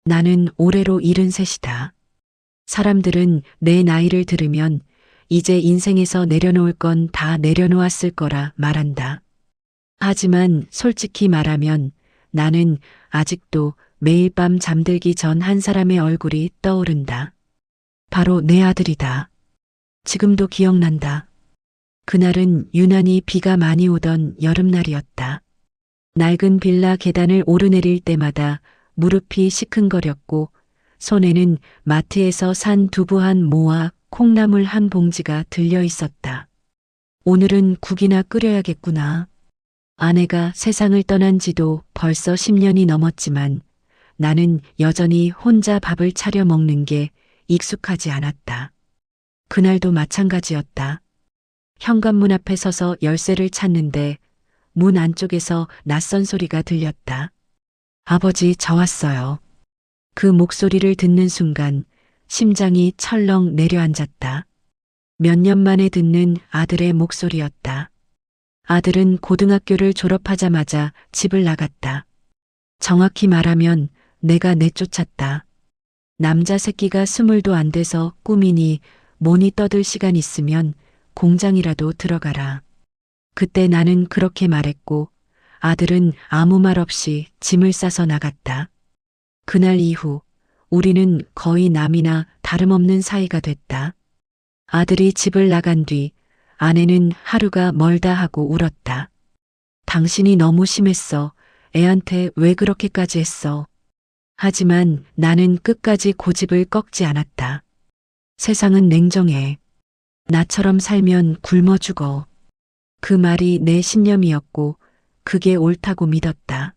나는 올해로 73이다. 사람들은 내 나이를 들으면 이제 인생에서 내려놓을 건 다 내려놓았을 거라 말한다. 하지만 솔직히 말하면 나는 아직도 매일 밤 잠들기 전 한 사람의 얼굴이 떠오른다. 바로 내 아들이다. 지금도 기억난다. 그날은 유난히 비가 많이 오던 여름날이었다. 낡은 빌라 계단을 오르내릴 때마다 무릎이 시큰거렸고 손에는 마트에서 산 두부 한 모와 콩나물 한 봉지가 들려 있었다. 오늘은 국이나 끓여야겠구나. 아내가 세상을 떠난 지도 벌써 10년이 넘었지만 나는 여전히 혼자 밥을 차려 먹는 게 익숙하지 않았다. 그날도 마찬가지였다. 현관문 앞에 서서 열쇠를 찾는데 문 안쪽에서 낯선 소리가 들렸다. 아버지, 저 왔어요. 그 목소리를 듣는 순간 심장이 철렁 내려앉았다. 몇 년 만에 듣는 아들의 목소리였다. 아들은 고등학교를 졸업하자마자 집을 나갔다. 정확히 말하면 내가 내쫓았다. 남자 새끼가 20도 안 돼서 꿈이니 뭐니 떠들 시간 있으면 공장이라도 들어가라. 그때 나는 그렇게 말했고 아들은 아무 말 없이 짐을 싸서 나갔다. 그날 이후 우리는 거의 남이나 다름없는 사이가 됐다. 아들이 집을 나간 뒤 아내는 하루가 멀다 하고 울었다. 당신이 너무 심했어. 애한테 왜 그렇게까지 했어. 하지만 나는 끝까지 고집을 꺾지 않았다. 세상은 냉정해. 나처럼 살면 굶어 죽어. 그 말이 내 신념이었고 그게 옳다고 믿었다.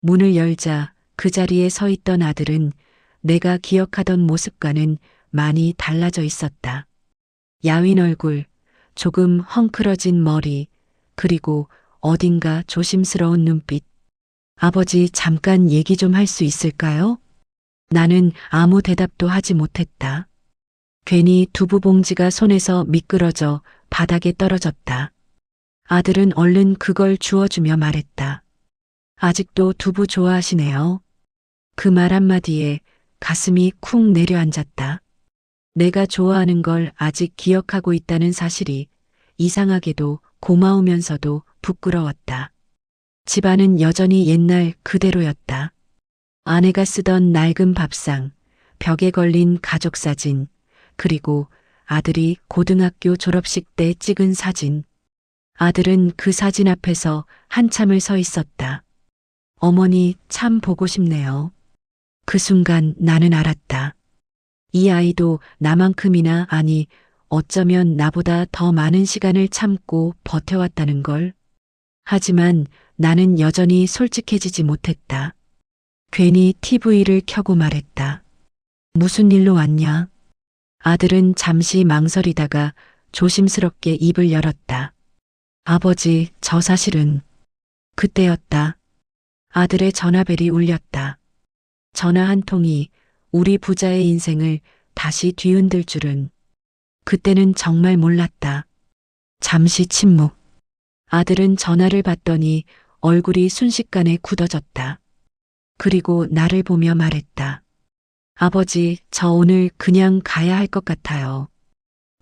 문을 열자 그 자리에 서 있던 아들은 내가 기억하던 모습과는 많이 달라져 있었다. 야윈 얼굴, 조금 헝클어진 머리, 그리고 어딘가 조심스러운 눈빛. 아버지, 잠깐 얘기 좀 할 수 있을까요? 나는 아무 대답도 하지 못했다. 괜히 두부 봉지가 손에서 미끄러져 바닥에 떨어졌다. 아들은 얼른 그걸 주워주며 말했다. 아직도 두부 좋아하시네요. 그 말 한마디에 가슴이 쿵 내려앉았다. 내가 좋아하는 걸 아직 기억하고 있다는 사실이 이상하게도 고마우면서도 부끄러웠다. 집안은 여전히 옛날 그대로였다. 아내가 쓰던 낡은 밥상, 벽에 걸린 가족 사진, 그리고 아들이 고등학교 졸업식 때 찍은 사진. 아들은 그 사진 앞에서 한참을 서 있었다. 어머니, 참 보고 싶네요. 그 순간 나는 알았다. 이 아이도 나만큼이나, 아니, 어쩌면 나보다 더 많은 시간을 참고 버텨왔다는 걸. 하지만 나는 여전히 솔직해지지 못했다. 괜히 TV를 켜고 말했다. 무슨 일로 왔냐? 아들은 잠시 망설이다가 조심스럽게 입을 열었다. 아버지, 저 사실은. 그때였다. 아들의 전화벨이 울렸다. 전화 한 통이 우리 부자의 인생을 다시 뒤흔들 줄은. 그때는 정말 몰랐다. 잠시 침묵. 아들은 전화를 받더니 얼굴이 순식간에 굳어졌다. 그리고 나를 보며 말했다. 아버지, 저 오늘 그냥 가야 할 것 같아요.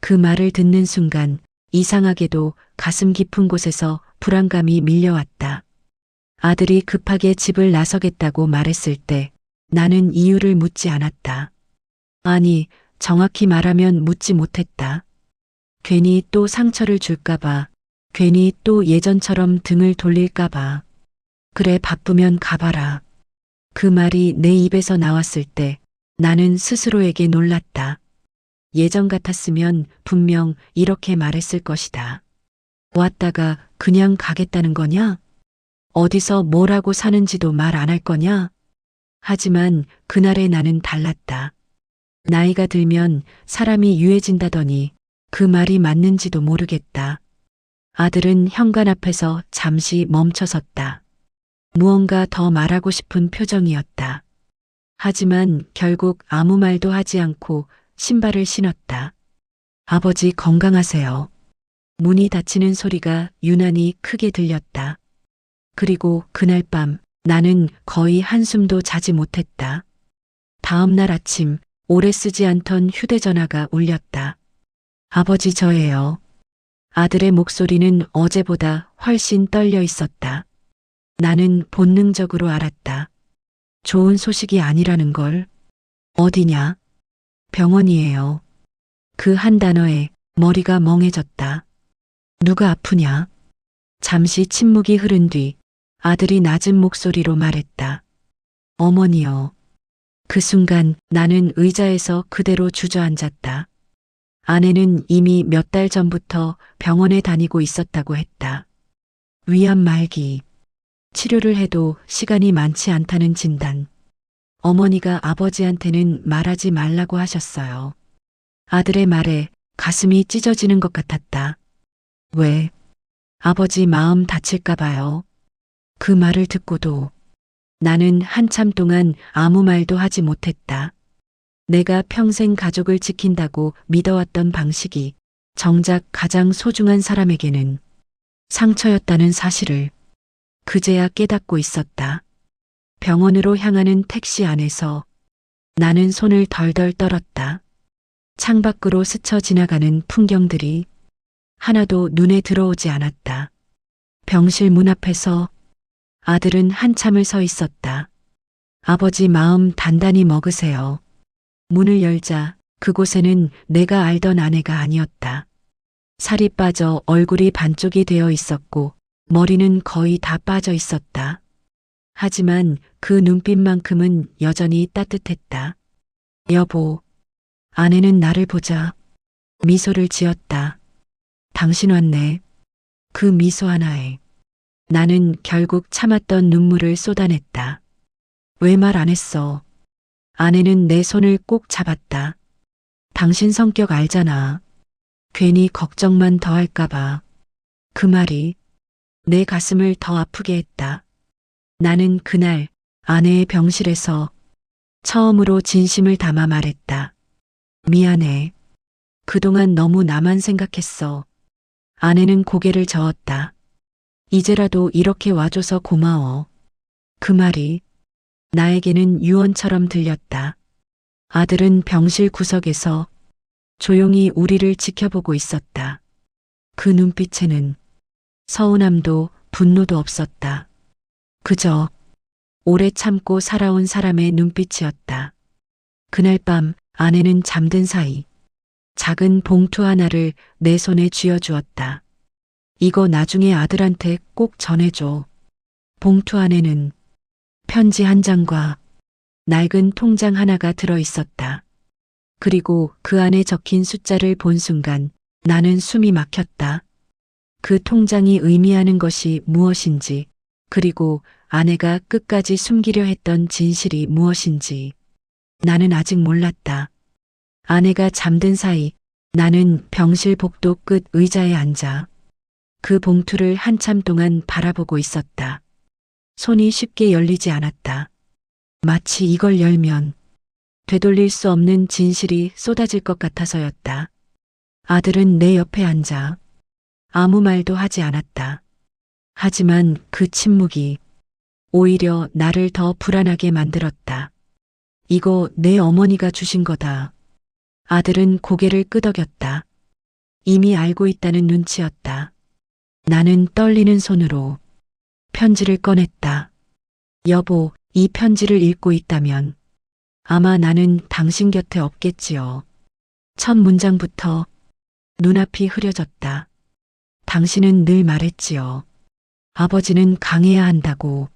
그 말을 듣는 순간 이상하게도 가슴 깊은 곳에서 불안감이 밀려왔다. 아들이 급하게 집을 나서겠다고 말했을 때 나는 이유를 묻지 않았다. 아니, 정확히 말하면 묻지 못했다. 괜히 또 상처를 줄까봐, 괜히 또 예전처럼 등을 돌릴까봐. 그래, 바쁘면 가봐라. 그 말이 내 입에서 나왔을 때 나는 스스로에게 놀랐다. 예전 같았으면 분명 이렇게 말했을 것이다. 왔다가 그냥 가겠다는 거냐? 어디서 뭘 하고 사는지도 말 안 할 거냐? 하지만 그날의 나는 달랐다. 나이가 들면 사람이 유해진다더니 그 말이 맞는지도 모르겠다. 아들은 현관 앞에서 잠시 멈춰섰다. 무언가 더 말하고 싶은 표정이었다. 하지만 결국 아무 말도 하지 않고 신발을 신었다. 아버지, 건강하세요. 문이 닫히는 소리가 유난히 크게 들렸다. 그리고 그날 밤 나는 거의 한숨도 자지 못했다. 다음 날 아침 오래 쓰지 않던 휴대전화가 울렸다. 아버지 저예요. 아들의 목소리는 어제보다 훨씬 떨려 있었다. 나는 본능적으로 알았다. 좋은 소식이 아니라는 걸. 어디냐? 병원이에요. 그 한 단어에 머리가 멍해졌다. 누가 아프냐? 잠시 침묵이 흐른 뒤 아들이 낮은 목소리로 말했다. 어머니요. 그 순간 나는 의자에서 그대로 주저앉았다. 아내는 이미 몇 달 전부터 병원에 다니고 있었다고 했다. 위암 말기. 치료를 해도 시간이 많지 않다는 진단. 어머니가 아버지한테는 말하지 말라고 하셨어요. 아들의 말에 가슴이 찢어지는 것 같았다. 왜? 아버지 마음 다칠까 봐요. 그 말을 듣고도 나는 한참 동안 아무 말도 하지 못했다. 내가 평생 가족을 지킨다고 믿어왔던 방식이 정작 가장 소중한 사람에게는 상처였다는 사실을 그제야 깨닫고 있었다. 병원으로 향하는 택시 안에서 나는 손을 덜덜 떨었다. 창밖으로 스쳐 지나가는 풍경들이 하나도 눈에 들어오지 않았다. 병실 문 앞에서 아들은 한참을 서 있었다. 아버지 마음 단단히 먹으세요. 문을 열자 그곳에는 내가 알던 아내가 아니었다. 살이 빠져 얼굴이 반쪽이 되어 있었고 머리는 거의 다 빠져 있었다. 하지만 그 눈빛만큼은 여전히 따뜻했다. 여보, 아내는 나를 보자 미소를 지었다. 당신 왔네. 그 미소 하나에 나는 결국 참았던 눈물을 쏟아냈다. 왜 말 안 했어? 아내는 내 손을 꼭 잡았다. 당신 성격 알잖아. 괜히 걱정만 더 할까봐. 그 말이 내 가슴을 더 아프게 했다. 나는 그날 아내의 병실에서 처음으로 진심을 담아 말했다. 미안해. 그동안 너무 나만 생각했어. 아내는 고개를 저었다. 이제라도 이렇게 와줘서 고마워. 그 말이 나에게는 유언처럼 들렸다. 아들은 병실 구석에서 조용히 우리를 지켜보고 있었다. 그 눈빛에는 서운함도 분노도 없었다. 그저 오래 참고 살아온 사람의 눈빛이었다. 그날 밤 아내는 잠든 사이 작은 봉투 하나를 내 손에 쥐어주었다. 이거 나중에 아들한테 꼭 전해줘. 봉투 안에는 편지 한 장과 낡은 통장 하나가 들어 있었다. 그리고 그 안에 적힌 숫자를 본 순간 나는 숨이 막혔다. 그 통장이 의미하는 것이 무엇인지, 그리고 아내가 끝까지 숨기려 했던 진실이 무엇인지 나는 아직 몰랐다. 아내가 잠든 사이 나는 병실 복도 끝 의자에 앉아 그 봉투를 한참 동안 바라보고 있었다. 손이 쉽게 열리지 않았다. 마치 이걸 열면 되돌릴 수 없는 진실이 쏟아질 것 같아서였다. 아들은 내 옆에 앉아 아무 말도 하지 않았다. 하지만 그 침묵이 오히려 나를 더 불안하게 만들었다. 이거 내 어머니가 주신 거다. 아들은 고개를 끄덕였다. 이미 알고 있다는 눈치였다. 나는 떨리는 손으로 편지를 꺼냈다. 여보, 이 편지를 읽고 있다면 아마 나는 당신 곁에 없겠지요. 첫 문장부터 눈앞이 흐려졌다. 당신은 늘 말했지요. 아버지는 강해야 한다고.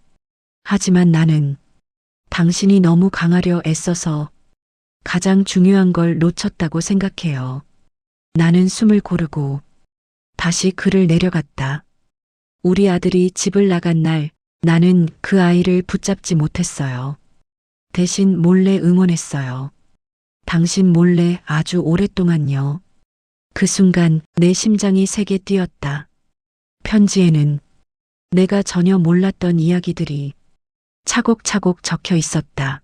하지만 나는 당신이 너무 강하려 애써서 가장 중요한 걸 놓쳤다고 생각해요. 나는 숨을 고르고 다시 글을 내려갔다. 우리 아들이 집을 나간 날 나는 그 아이를 붙잡지 못했어요. 대신 몰래 응원했어요. 당신 몰래 아주 오랫동안요. 그 순간 내 심장이 세게 뛰었다. 편지에는 내가 전혀 몰랐던 이야기들이 차곡차곡 적혀 있었다.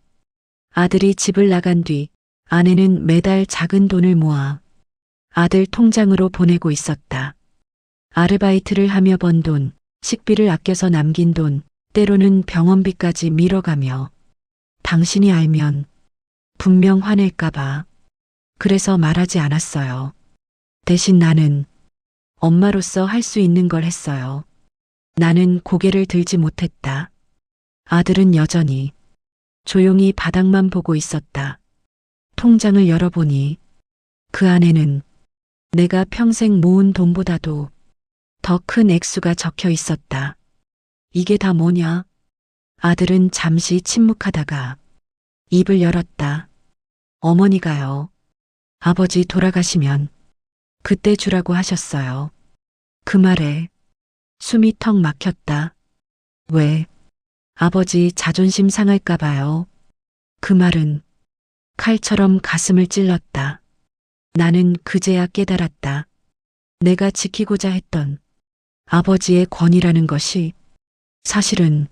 아들이 집을 나간 뒤 아내는 매달 작은 돈을 모아 아들 통장으로 보내고 있었다. 아르바이트를 하며 번 돈, 식비를 아껴서 남긴 돈, 때로는 병원비까지 밀어가며 당신이 알면 분명 화낼까봐. 그래서 말하지 않았어요. 대신 나는 엄마로서 할 수 있는 걸 했어요. 나는 고개를 들지 못했다. 아들은 여전히 조용히 바닥만 보고 있었다. 통장을 열어보니 그 안에는 내가 평생 모은 돈보다도 더 큰 액수가 적혀 있었다. 이게 다 뭐냐? 아들은 잠시 침묵하다가 입을 열었다. 어머니가요. 아버지 돌아가시면 그때 주라고 하셨어요. 그 말에 숨이 턱 막혔다. 왜? 아버지 자존심 상할까 봐요. 그 말은 칼처럼 가슴을 찔렀다. 나는 그제야 깨달았다. 내가 지키고자 했던 아버지의 권위라는 것이 사실은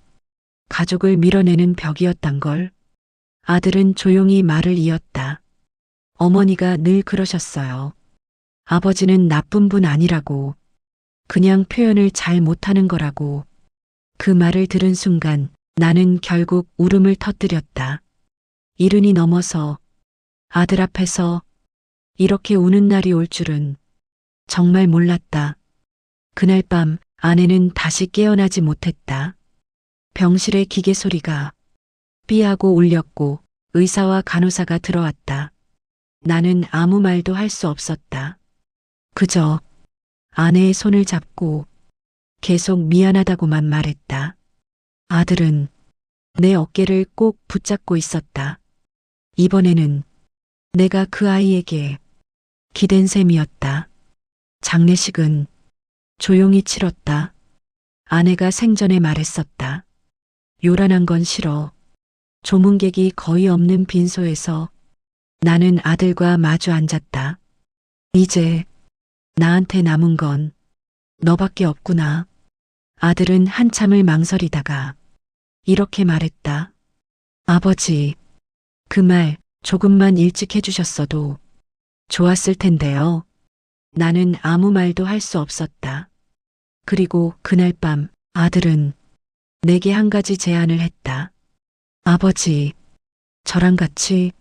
가족을 밀어내는 벽이었단 걸. 아들은 조용히 말을 이었다. 어머니가 늘 그러셨어요. 아버지는 나쁜 분 아니라고. 그냥 표현을 잘 못하는 거라고. 그 말을 들은 순간 나는 결국 울음을 터뜨렸다. 70이 넘어서 아들 앞에서 이렇게 우는 날이 올 줄은 정말 몰랐다. 그날 밤 아내는 다시 깨어나지 못했다. 병실의 기계 소리가 삐하고 울렸고 의사와 간호사가 들어왔다. 나는 아무 말도 할 수 없었다. 그저 아내의 손을 잡고 계속 미안하다고만 말했다. 아들은 내 어깨를 꼭 붙잡고 있었다. 이번에는 내가 그 아이에게 기댄 셈이었다. 장례식은 조용히 치렀다. 아내가 생전에 말했었다. 요란한 건 싫어. 조문객이 거의 없는 빈소에서 나는 아들과 마주 앉았다. 이제 나한테 남은 건 너밖에 없구나. 아들은 한참을 망설이다가 이렇게 말했다. 아버지, 그 말 조금만 일찍 해주셨어도 좋았을 텐데요. 나는 아무 말도 할 수 없었다. 그리고 그날 밤 아들은 내게 한 가지 제안을 했다. 아버지, 저랑 같이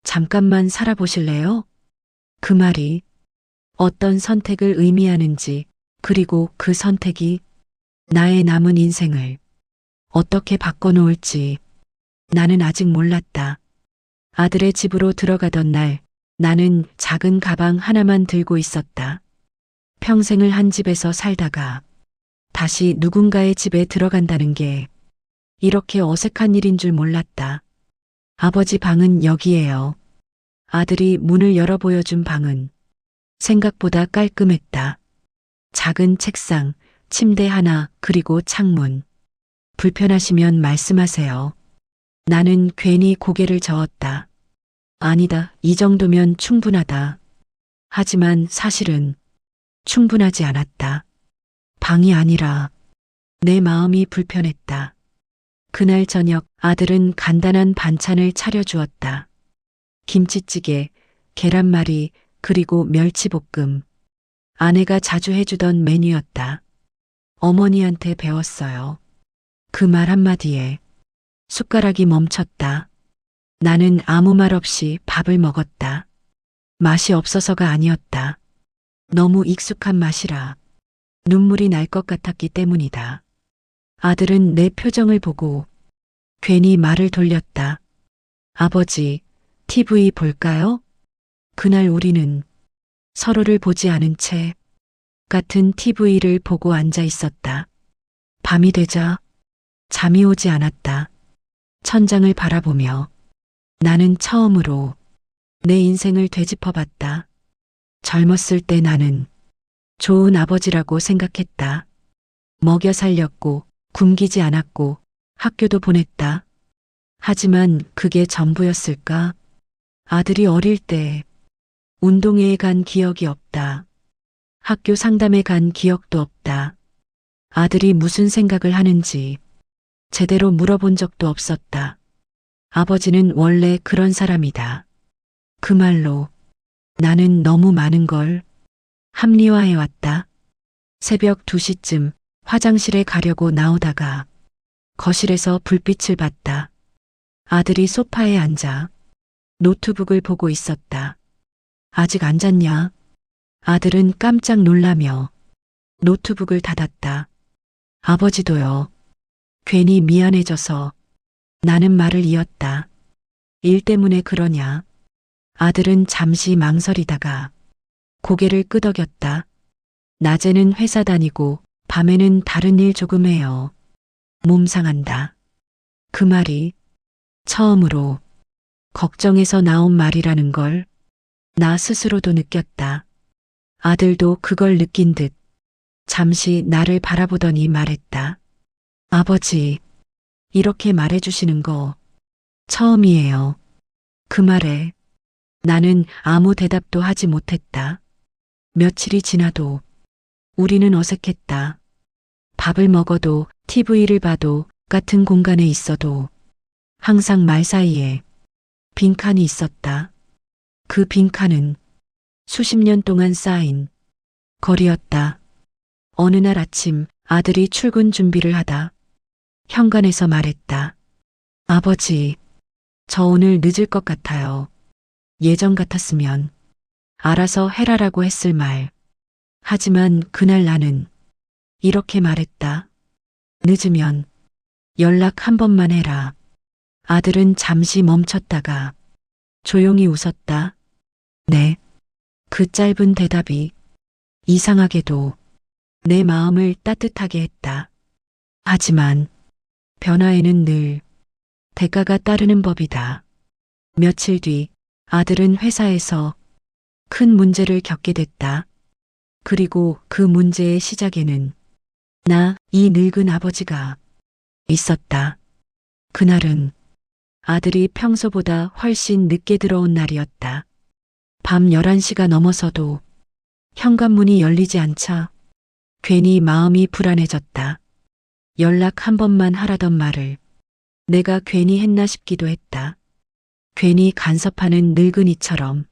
잠깐만 살아보실래요? 그 말이 어떤 선택을 의미하는지, 그리고 그 선택이 나의 남은 인생을 어떻게 바꿔놓을지 나는 아직 몰랐다. 아들의 집으로 들어가던 날 나는 작은 가방 하나만 들고 있었다. 평생을 한 집에서 살다가 다시 누군가의 집에 들어간다는 게 이렇게 어색한 일인 줄 몰랐다. 아버지 방은 여기예요. 아들이 문을 열어 보여준 방은 생각보다 깔끔했다. 작은 책상, 침대 하나, 그리고 창문. 불편하시면 말씀하세요. 나는 괜히 고개를 저었다. 아니다, 이 정도면 충분하다. 하지만 사실은 충분하지 않았다. 방이 아니라 내 마음이 불편했다. 그날 저녁 아들은 간단한 반찬을 차려주었다. 김치찌개, 계란말이, 그리고 멸치볶음. 아내가 자주 해주던 메뉴였다. 어머니한테 배웠어요. 그 말 한마디에 숟가락이 멈췄다. 나는 아무 말 없이 밥을 먹었다. 맛이 없어서가 아니었다. 너무 익숙한 맛이라 눈물이 날 것 같았기 때문이다. 아들은 내 표정을 보고 괜히 말을 돌렸다. 아버지, TV 볼까요? 그날 우리는 서로를 보지 않은 채 같은 TV를 보고 앉아 있었다. 밤이 되자 잠이 오지 않았다. 천장을 바라보며 나는 처음으로 내 인생을 되짚어봤다. 젊었을 때 나는 좋은 아버지라고 생각했다. 먹여 살렸고 굶기지 않았고 학교도 보냈다. 하지만 그게 전부였을까? 아들이 어릴 때 운동회에 간 기억이 없다. 학교 상담에 간 기억도 없다. 아들이 무슨 생각을 하는지 제대로 물어본 적도 없었다. 아버지는 원래 그런 사람이다. 그 말로 나는 너무 많은 걸 합리화해왔다. 새벽 2시쯤 화장실에 가려고 나오다가 거실에서 불빛을 봤다. 아들이 소파에 앉아 노트북을 보고 있었다. 아직 안 잤냐? 아들은 깜짝 놀라며 노트북을 닫았다. 아버지도요. 괜히 미안해져서 나는 말을 이었다. 일 때문에 그러냐? 아들은 잠시 망설이다가 고개를 끄덕였다. 낮에는 회사 다니고 밤에는 다른 일 조금 해요. 몸 상한다. 그 말이 처음으로 걱정해서 나온 말이라는 걸 나 스스로도 느꼈다. 아들도 그걸 느낀 듯 잠시 나를 바라보더니 말했다. 아버지, 이렇게 말해주시는 거 처음이에요. 그 말에 나는 아무 대답도 하지 못했다. 며칠이 지나도 우리는 어색했다. 밥을 먹어도 TV를 봐도 같은 공간에 있어도 항상 말 사이에 빈칸이 있었다. 그 빈칸은 수십 년 동안 쌓인 거리였다. 어느 날 아침 아들이 출근 준비를 하다 현관에서 말했다. 아버지, 저 오늘 늦을 것 같아요. 예전 같았으면 알아서 해라라고 했을 말. 하지만 그날 나는 이렇게 말했다. 늦으면 연락 한 번만 해라. 아들은 잠시 멈췄다가 조용히 웃었다. 네. 그 짧은 대답이 이상하게도 내 마음을 따뜻하게 했다. 하지만 변화에는 늘 대가가 따르는 법이다. 며칠 뒤 아들은 회사에서 큰 문제를 겪게 됐다. 그리고 그 문제의 시작에는 이 늙은 아버지가 있었다. 그날은 아들이 평소보다 훨씬 늦게 들어온 날이었다. 밤 11시가 넘어서도 현관문이 열리지 않자 괜히 마음이 불안해졌다. 연락 한 번만 하라던 말을 내가 괜히 했나 싶기도 했다. 괜히 간섭하는 늙은이처럼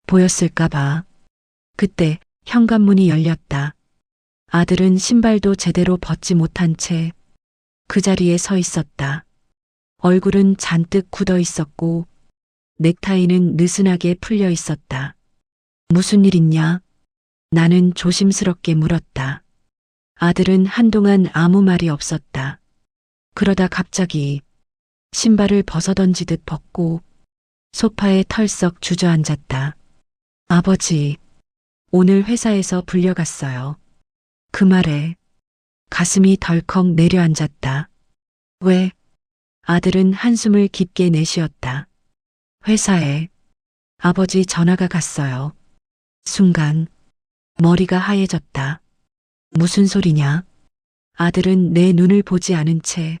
보였을까봐. 그때 현관문이 열렸다. 아들은 신발도 제대로 벗지 못한 채 그 자리에 서 있었다. 얼굴은 잔뜩 굳어 있었고 넥타이는 느슨하게 풀려 있었다. 무슨 일 있냐? 나는 조심스럽게 물었다. 아들은 한동안 아무 말이 없었다. 그러다 갑자기 신발을 벗어던지듯 벗고 소파에 털썩 주저앉았다. 아버지, 오늘 회사에서 불려갔어요. 그 말에 가슴이 덜컥 내려앉았다. 왜? 아들은 한숨을 깊게 내쉬었다. 회사에 아버지 전화가 갔어요. 순간 머리가 하얘졌다. 무슨 소리냐? 아들은 내 눈을 보지 않은 채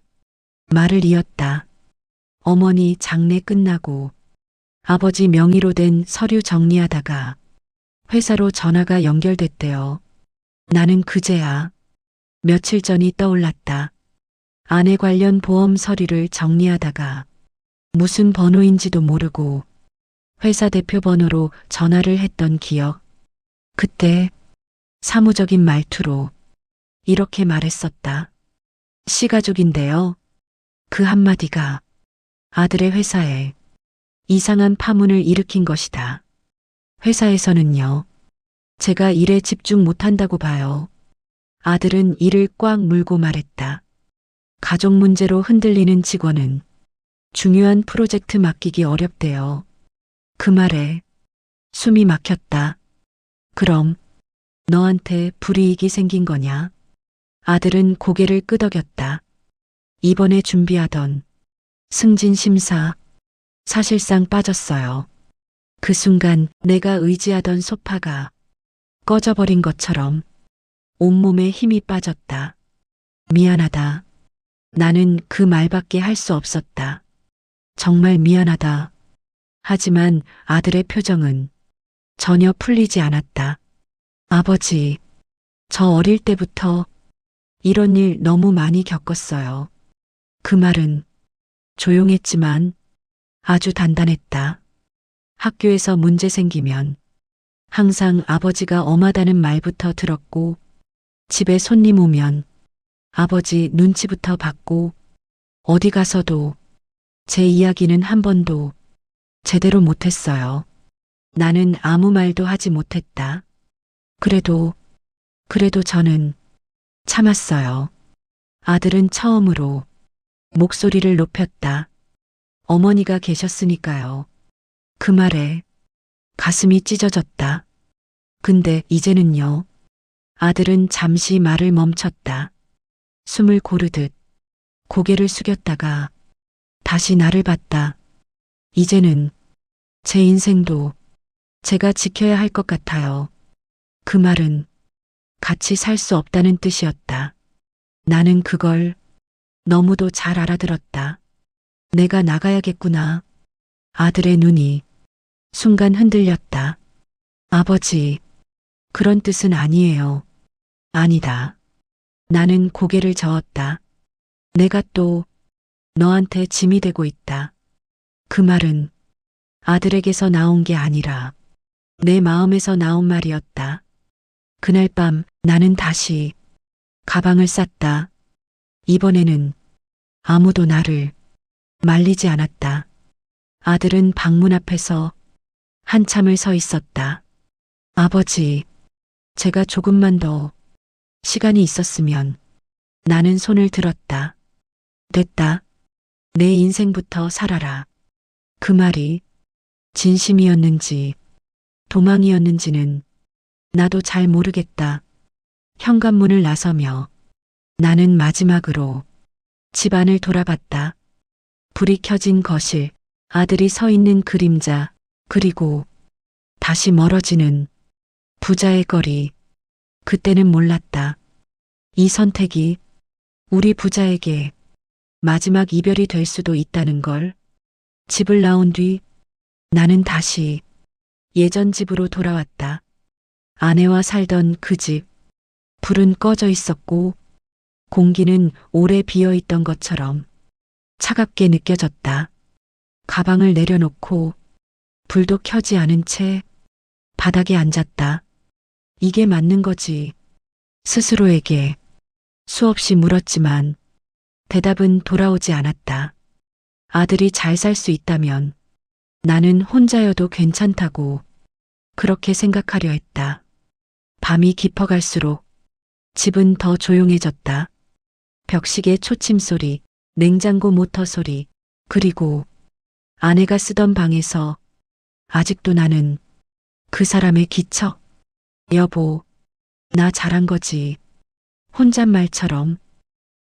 말을 이었다. 어머니 장례 끝나고 아버지 명의로 된 서류 정리하다가 회사로 전화가 연결됐대요. 나는 그제야 며칠 전이 떠올랐다. 아내 관련 보험 서류를 정리하다가 무슨 번호인지도 모르고 회사 대표 번호로 전화를 했던 기억. 그때 사무적인 말투로 이렇게 말했었다. 시가족인데요. 그 한마디가 아들의 회사에 이상한 파문을 일으킨 것이다. 회사에서는요. 제가 일에 집중 못한다고 봐요. 아들은 이를 꽉 물고 말했다. 가족 문제로 흔들리는 직원은 중요한 프로젝트 맡기기 어렵대요. 그 말에 숨이 막혔다. 그럼 너한테 불이익이 생긴 거냐? 아들은 고개를 끄덕였다. 이번에 준비하던 승진 심사 사실상 빠졌어요. 그 순간 내가 의지하던 소파가 꺼져버린 것처럼 온몸에 힘이 빠졌다. 미안하다. 나는 그 말밖에 할 수 없었다. 정말 미안하다. 하지만 아들의 표정은 전혀 풀리지 않았다. 아버지, 저 어릴 때부터 이런 일 너무 많이 겪었어요. 그 말은 조용했지만 아주 단단했다. 학교에서 문제 생기면 항상 아버지가 엄하다는 말부터 들었고, 집에 손님 오면 아버지 눈치부터 받고, 어디 가서도 제 이야기는 한 번도 제대로 못했어요. 나는 아무 말도 하지 못했다. 그래도 저는 참았어요. 아들은 처음으로 목소리를 높였다. 어머니가 계셨으니까요. 그 말에 가슴이 찢어졌다. 근데 이제는요. 아들은 잠시 말을 멈췄다. 숨을 고르듯 고개를 숙였다가 다시 나를 봤다. 이제는 제 인생도 제가 지켜야 할 것 같아요. 그 말은 같이 살 수 없다는 뜻이었다. 나는 그걸 너무도 잘 알아들었다. 내가 나가야겠구나. 아들의 눈이 순간 흔들렸다. 아버지, 그런 뜻은 아니에요. 아니다. 나는 고개를 저었다. 내가 또 너한테 짐이 되고 있다. 그 말은 아들에게서 나온 게 아니라 내 마음에서 나온 말이었다. 그날 밤 나는 다시 가방을 쌌다. 이번에는 아무도 나를 말리지 않았다. 아들은 방문 앞에서 한참을 서 있었다. 아버지, 제가 조금만 더 시간이 있었으면. 나는 손을 들었다. 됐다. 내 인생부터 살아라. 그 말이 진심이었는지 도망이었는지는 나도 잘 모르겠다. 현관문을 나서며 나는 마지막으로 집안을 돌아봤다. 불이 켜진 거실, 아들이 서 있는 그림자, 그리고 다시 멀어지는 부자의 거리. 그때는 몰랐다. 이 선택이 우리 부자에게 마지막 이별이 될 수도 있다는 걸. 집을 나온 뒤 나는 다시 예전 집으로 돌아왔다. 아내와 살던 그 집. 불은 꺼져 있었고 공기는 오래 비어 있던 것처럼 차갑게 느껴졌다. 가방을 내려놓고 불도 켜지 않은 채 바닥에 앉았다. 이게 맞는 거지. 스스로에게 수없이 물었지만 대답은 돌아오지 않았다. 아들이 잘 살 수 있다면 나는 혼자여도 괜찮다고 그렇게 생각하려 했다. 밤이 깊어갈수록 집은 더 조용해졌다. 벽시계 초침 소리, 냉장고 모터 소리, 그리고 아내가 쓰던 방에서 아직도 나는 그 사람의 기척. 여보, 나 잘한 거지. 혼잣말처럼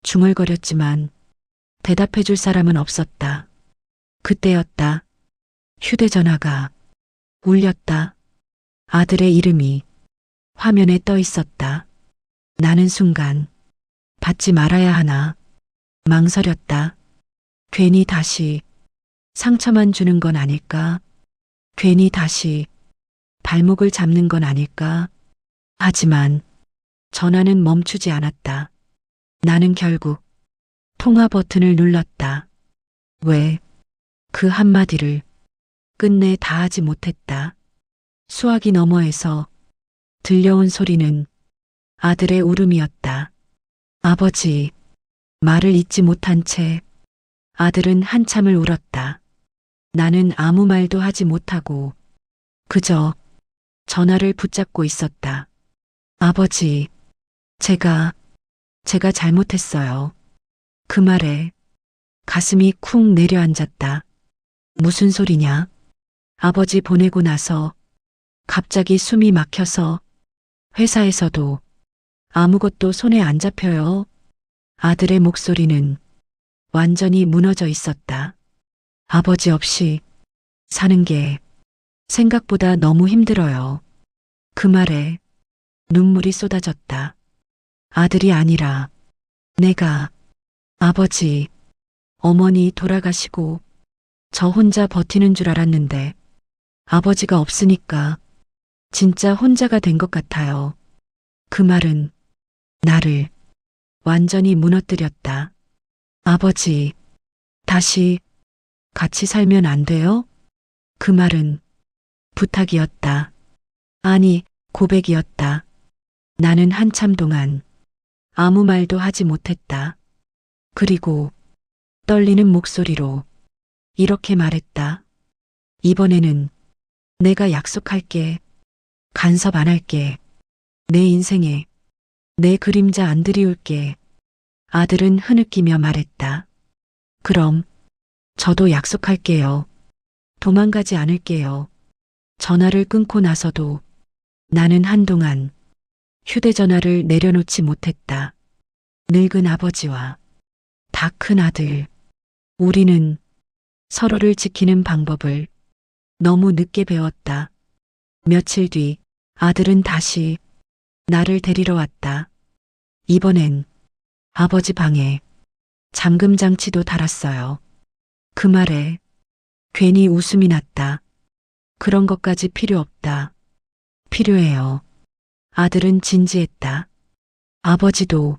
중얼거렸지만 대답해줄 사람은 없었다. 그때였다. 휴대전화가 울렸다. 아들의 이름이 화면에 떠 있었다. 나는 순간 받지 말아야 하나 망설였다. 괜히 다시 상처만 주는 건 아닐까? 괜히 다시 발목을 잡는 건 아닐까? 하지만 전화는 멈추지 않았다. 나는 결국 통화 버튼을 눌렀다. 왜 그 한마디를 끝내 다 하지 못했다. 수화기 너머에서 들려온 소리는 아들의 울음이었다. 아버지, 말을 잇지 못한 채 아들은 한참을 울었다. 나는 아무 말도 하지 못하고 그저 전화를 붙잡고 있었다. 아버지, 제가 잘못했어요. 그 말에 가슴이 쿵 내려앉았다. 무슨 소리냐? 아버지 보내고 나서 갑자기 숨이 막혀서 회사에서도 아무것도 손에 안 잡혀요. 아들의 목소리는 완전히 무너져 있었다. 아버지 없이 사는 게 생각보다 너무 힘들어요. 그 말에 눈물이 쏟아졌다. 아들이 아니라 내가. 아버지, 어머니 돌아가시고 저 혼자 버티는 줄 알았는데 아버지가 없으니까 진짜 혼자가 된 것 같아요. 그 말은 나를 완전히 무너뜨렸다. 아버지, 다시 같이 살면 안 돼요? 그 말은 부탁이었다. 아니, 고백이었다. 나는 한참 동안 아무 말도 하지 못했다. 그리고 떨리는 목소리로 이렇게 말했다. 이번에는 내가 약속할게. 간섭 안 할게. 내 인생에 내 그림자 안 들이울게. 아들은 흐느끼며 말했다. 그럼 저도 약속할게요. 도망가지 않을게요. 전화를 끊고 나서도 나는 한동안 휴대전화를 내려놓지 못했다. 늙은 아버지와 다 큰 아들. 우리는 서로를 지키는 방법을 너무 늦게 배웠다. 며칠 뒤 아들은 다시 나를 데리러 왔다. 이번엔 아버지 방에 잠금 장치도 달았어요. 그 말에 괜히 웃음이 났다. 그런 것까지 필요 없다. 필요해요. 아들은 진지했다. 아버지도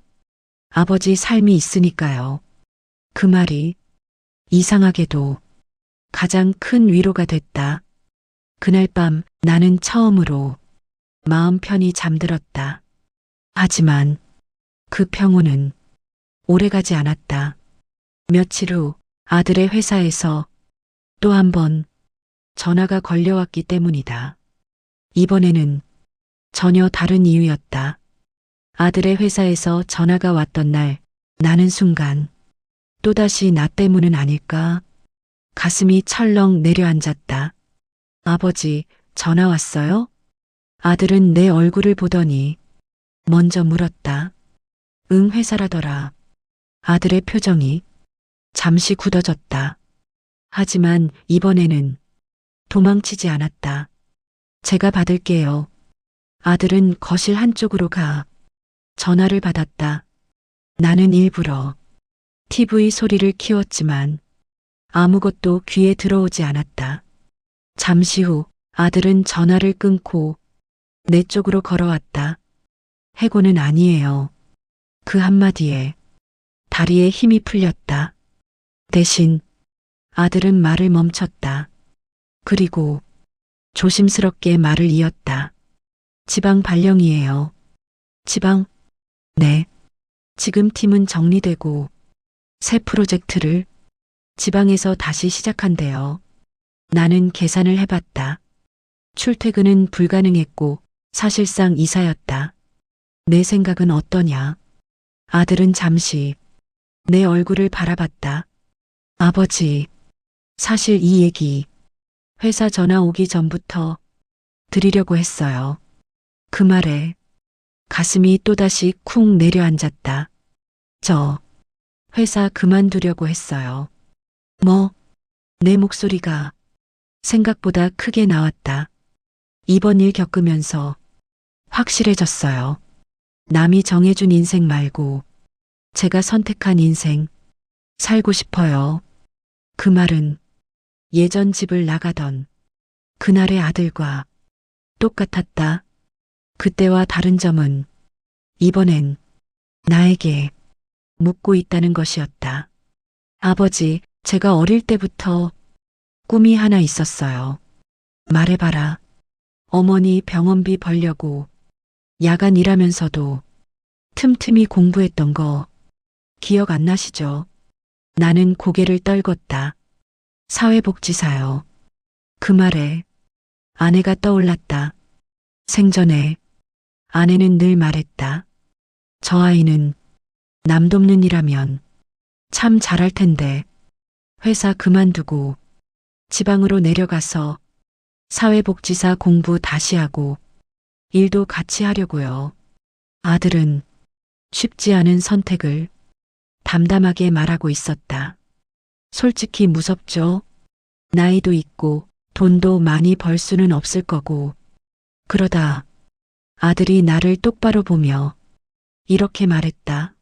아버지 삶이 있으니까요. 그 말이 이상하게도 가장 큰 위로가 됐다. 그날 밤 나는 처음으로 마음 편히 잠들었다. 하지만 그 평온은 오래가지 않았다. 며칠 후 아들의 회사에서 또 한 번 전화가 걸려왔기 때문이다. 이번에는 전혀 다른 이유였다. 아들의 회사에서 전화가 왔던 날 나는 순간 또다시 나 때문은 아닐까? 가슴이 철렁 내려앉았다. 아버지, 전화 왔어요? 아들은 내 얼굴을 보더니 먼저 물었다. 응, 회사라더라. 아들의 표정이 잠시 굳어졌다. 하지만 이번에는 도망치지 않았다. 제가 받을게요. 아들은 거실 한쪽으로 가 전화를 받았다. 나는 일부러 TV 소리를 키웠지만 아무것도 귀에 들어오지 않았다. 잠시 후 아들은 전화를 끊고 내 쪽으로 걸어왔다. 해고는 아니에요. 그 한마디에 다리에 힘이 풀렸다. 대신 아들은 말을 멈췄다. 그리고 조심스럽게 말을 이었다. 지방 발령이에요. 지방? 네. 지금 팀은 정리되고 새 프로젝트를 지방에서 다시 시작한대요. 나는 계산을 해봤다. 출퇴근은 불가능했고 사실상 이사였다. 내 생각은 어떠냐? 아들은 잠시 내 얼굴을 바라봤다. 아버지, 사실 이 얘기 회사 전화 오기 전부터 드리려고 했어요. 그 말에 가슴이 또다시 쿵 내려앉았다. 저 회사 그만두려고 했어요. 뭐? 내 목소리가 생각보다 크게 나왔다. 이번 일 겪으면서 확실해졌어요. 남이 정해준 인생 말고 제가 선택한 인생 살고 싶어요. 그 말은 예전 집을 나가던 그날의 아들과 똑같았다. 그때와 다른 점은 이번엔 나에게 묻고 있다는 것이었다. 아버지, 제가 어릴 때부터 꿈이 하나 있었어요. 말해봐라. 어머니 병원비 벌려고 야간 일하면서도 틈틈이 공부했던 거 기억 안 나시죠? 나는 고개를 떨궜다. 사회복지사요. 그 말에 아내가 떠올랐다. 생전에 아내는 늘 말했다. 저 아이는 남 돕는 일하면 참 잘할 텐데 회사 그만두고 지방으로 내려가서 사회복지사 공부 다시 하고 일도 같이 하려고요. 아들은 쉽지 않은 선택을 담담하게 말하고 있었다. 솔직히 무섭죠? 나이도 있고 돈도 많이 벌 수는 없을 거고. 그러다 아들이 나를 똑바로 보며 이렇게 말했다.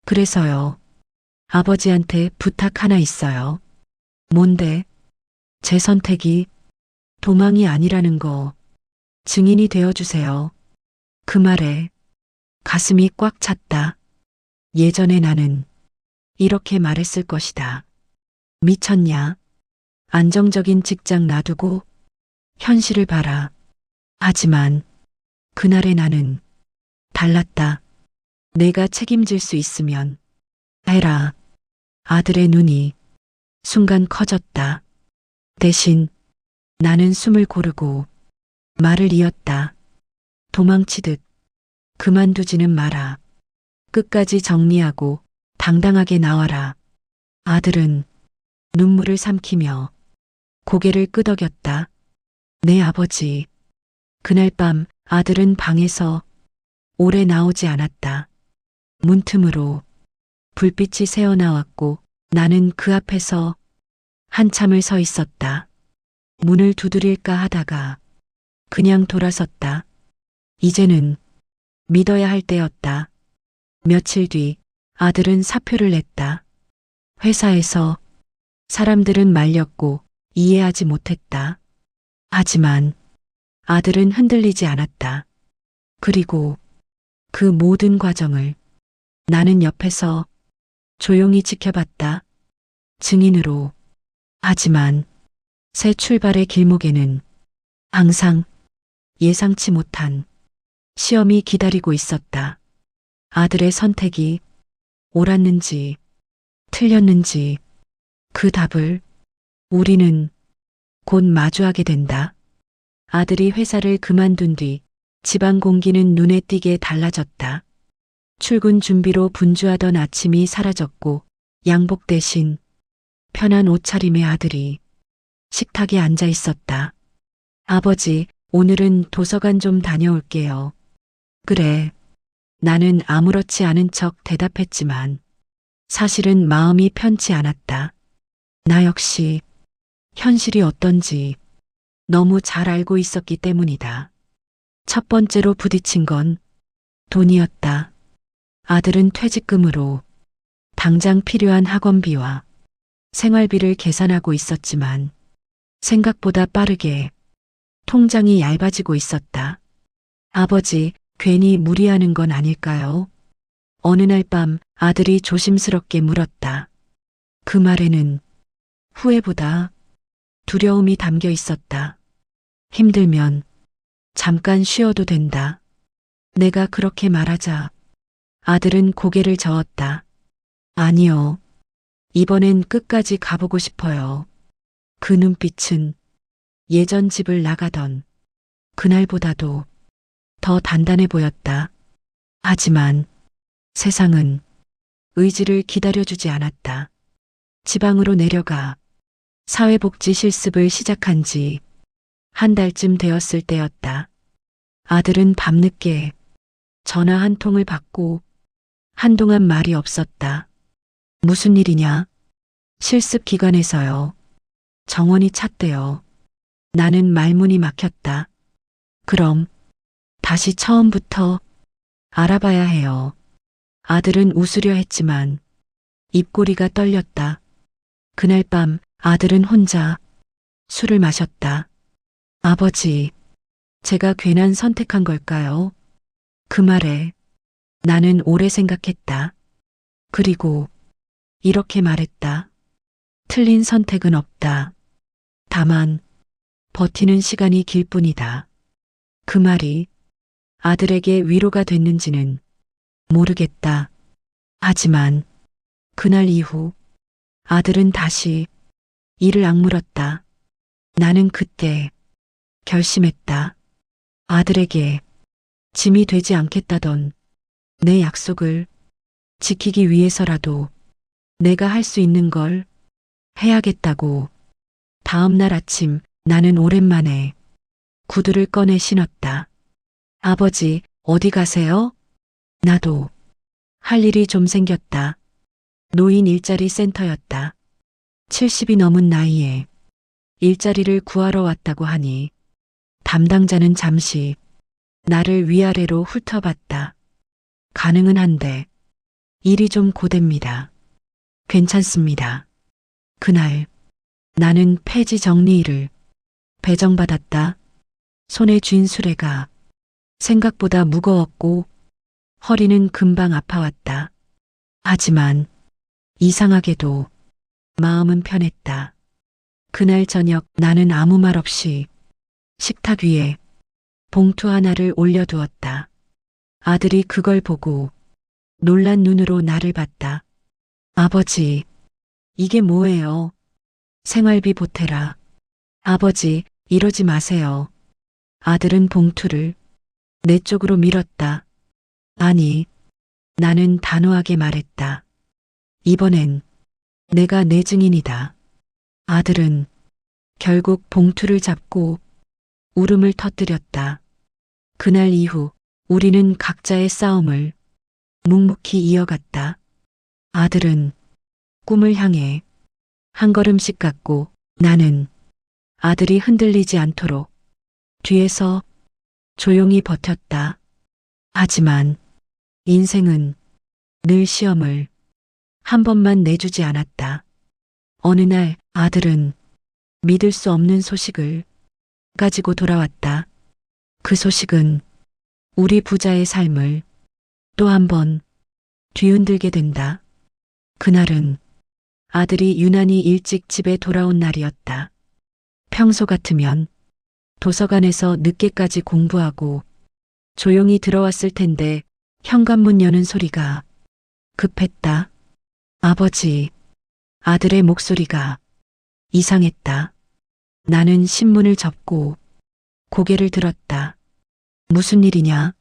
그래서요. 아버지한테 부탁 하나 있어요. 뭔데? 제 선택이 도망이 아니라는 거 증인이 되어주세요. 그 말에 가슴이 꽉 찼다. 예전에 나는 이렇게 말했을 것이다. 미쳤냐? 안정적인 직장 놔두고 현실을 봐라. 하지만 그날의 나는 달랐다. 내가 책임질 수 있으면 해라. 아들의 눈이 순간 커졌다. 대신 나는 숨을 고르고 말을 이었다. 도망치듯 그만두지는 마라. 끝까지 정리하고 당당하게 나와라. 아들은 눈물을 삼키며 고개를 끄덕였다. 네, 아버지. 그날 밤 아들은 방에서 오래 나오지 않았다. 문틈으로 불빛이 새어나왔고 나는 그 앞에서 한참을 서 있었다. 문을 두드릴까 하다가 그냥 돌아섰다. 이제는 믿어야 할 때였다. 며칠 뒤 아들은 사표를 냈다. 회사에서 사람들은 말렸고 이해하지 못했다. 하지만 아들은 흔들리지 않았다. 그리고 그 모든 과정을 나는 옆에서 조용히 지켜봤다. 증인으로. 하지만 새 출발의 길목에는 항상 예상치 못한 시험이 기다리고 있었다. 아들의 선택이 옳았는지 틀렸는지 그 답을 우리는 곧 마주하게 된다. 아들이 회사를 그만둔 뒤 집안 공기는 눈에 띄게 달라졌다. 출근 준비로 분주하던 아침이 사라졌고 양복 대신 편한 옷차림의 아들이 식탁에 앉아 있었다. 아버지, 오늘은 도서관 좀 다녀올게요. 그래. 나는 아무렇지 않은 척 대답했지만 사실은 마음이 편치 않았다. 나 역시 현실이 어떤지 너무 잘 알고 있었기 때문이다. 첫 번째로 부딪힌 건 돈이었다. 아들은 퇴직금으로 당장 필요한 학원비와 생활비를 계산하고 있었지만 생각보다 빠르게 통장이 얇아지고 있었다. 아버지, 괜히 무리하는 건 아닐까요? 어느 날 밤 아들이 조심스럽게 물었다. 그 말에는 후회보다 두려움이 담겨 있었다. 힘들면 잠깐 쉬어도 된다. 내가 그렇게 말하자 아들은 고개를 저었다. 아니요. 이번엔 끝까지 가보고 싶어요. 그 눈빛은 예전 집을 나가던 그날보다도 더 단단해 보였다. 하지만 세상은 의지를 기다려주지 않았다. 지방으로 내려가 사회복지 실습을 시작한 지 한 달쯤 되었을 때였다. 아들은 밤늦게 전화 한 통을 받고 한동안 말이 없었다. 무슨 일이냐? 실습 기관에서요. 정원이 찼대요. 나는 말문이 막혔다. 그럼 다시 처음부터 알아봐야 해요. 아들은 웃으려 했지만 입꼬리가 떨렸다. 그날 밤 아들은 혼자 술을 마셨다. 아버지, 제가 괜한 선택한 걸까요? 그 말에 나는 오래 생각했다. 그리고 이렇게 말했다. 틀린 선택은 없다. 다만 버티는 시간이 길 뿐이다. 그 말이 아들에게 위로가 됐는지는 모르겠다. 하지만 그날 이후 아들은 다시 이를 악물었다. 나는 그때 결심했다. 아들에게 짐이 되지 않겠다던 내 약속을 지키기 위해서라도 내가 할 수 있는 걸 해야겠다고. 다음 날 아침 나는 오랜만에 구두를 꺼내 신었다. 아버지, 어디 가세요? 나도 할 일이 좀 생겼다. 노인 일자리 센터였다. 70이 넘은 나이에 일자리를 구하러 왔다고 하니 담당자는 잠시 나를 위아래로 훑어봤다. 가능은 한데 일이 좀 고됩니다. 괜찮습니다. 그날 나는 폐지 정리일을 배정받았다. 손에 쥔 수레가 생각보다 무거웠고 허리는 금방 아파왔다. 하지만 이상하게도 마음은 편했다. 그날 저녁 나는 아무 말 없이 식탁 위에 봉투 하나를 올려두었다. 아들이 그걸 보고 놀란 눈으로 나를 봤다. 아버지, 이게 뭐예요? 생활비 보태라. 아버지, 이러지 마세요. 아들은 봉투를 내 쪽으로 밀었다. 아니, 나는 단호하게 말했다. 이번엔 내가 내 증인이다. 아들은 결국 봉투를 잡고 울음을 터뜨렸다. 그날 이후 우리는 각자의 싸움을 묵묵히 이어갔다. 아들은 꿈을 향해 한 걸음씩 갔고 나는 아들이 흔들리지 않도록 뒤에서 조용히 버텼다. 하지만 인생은 늘 시험을 한 번만 내주지 않았다. 어느 날 아들은 믿을 수 없는 소식을 가지고 돌아왔다. 그 소식은 우리 부자의 삶을 또 한 번 뒤흔들게 된다. 그날은 아들이 유난히 일찍 집에 돌아온 날이었다. 평소 같으면 도서관에서 늦게까지 공부하고 조용히 들어왔을 텐데 현관문 여는 소리가 급했다. 아버지, 아들의 목소리가 이상했다. 나는 신문을 접고 고개를 들었다. 무슨 일이냐?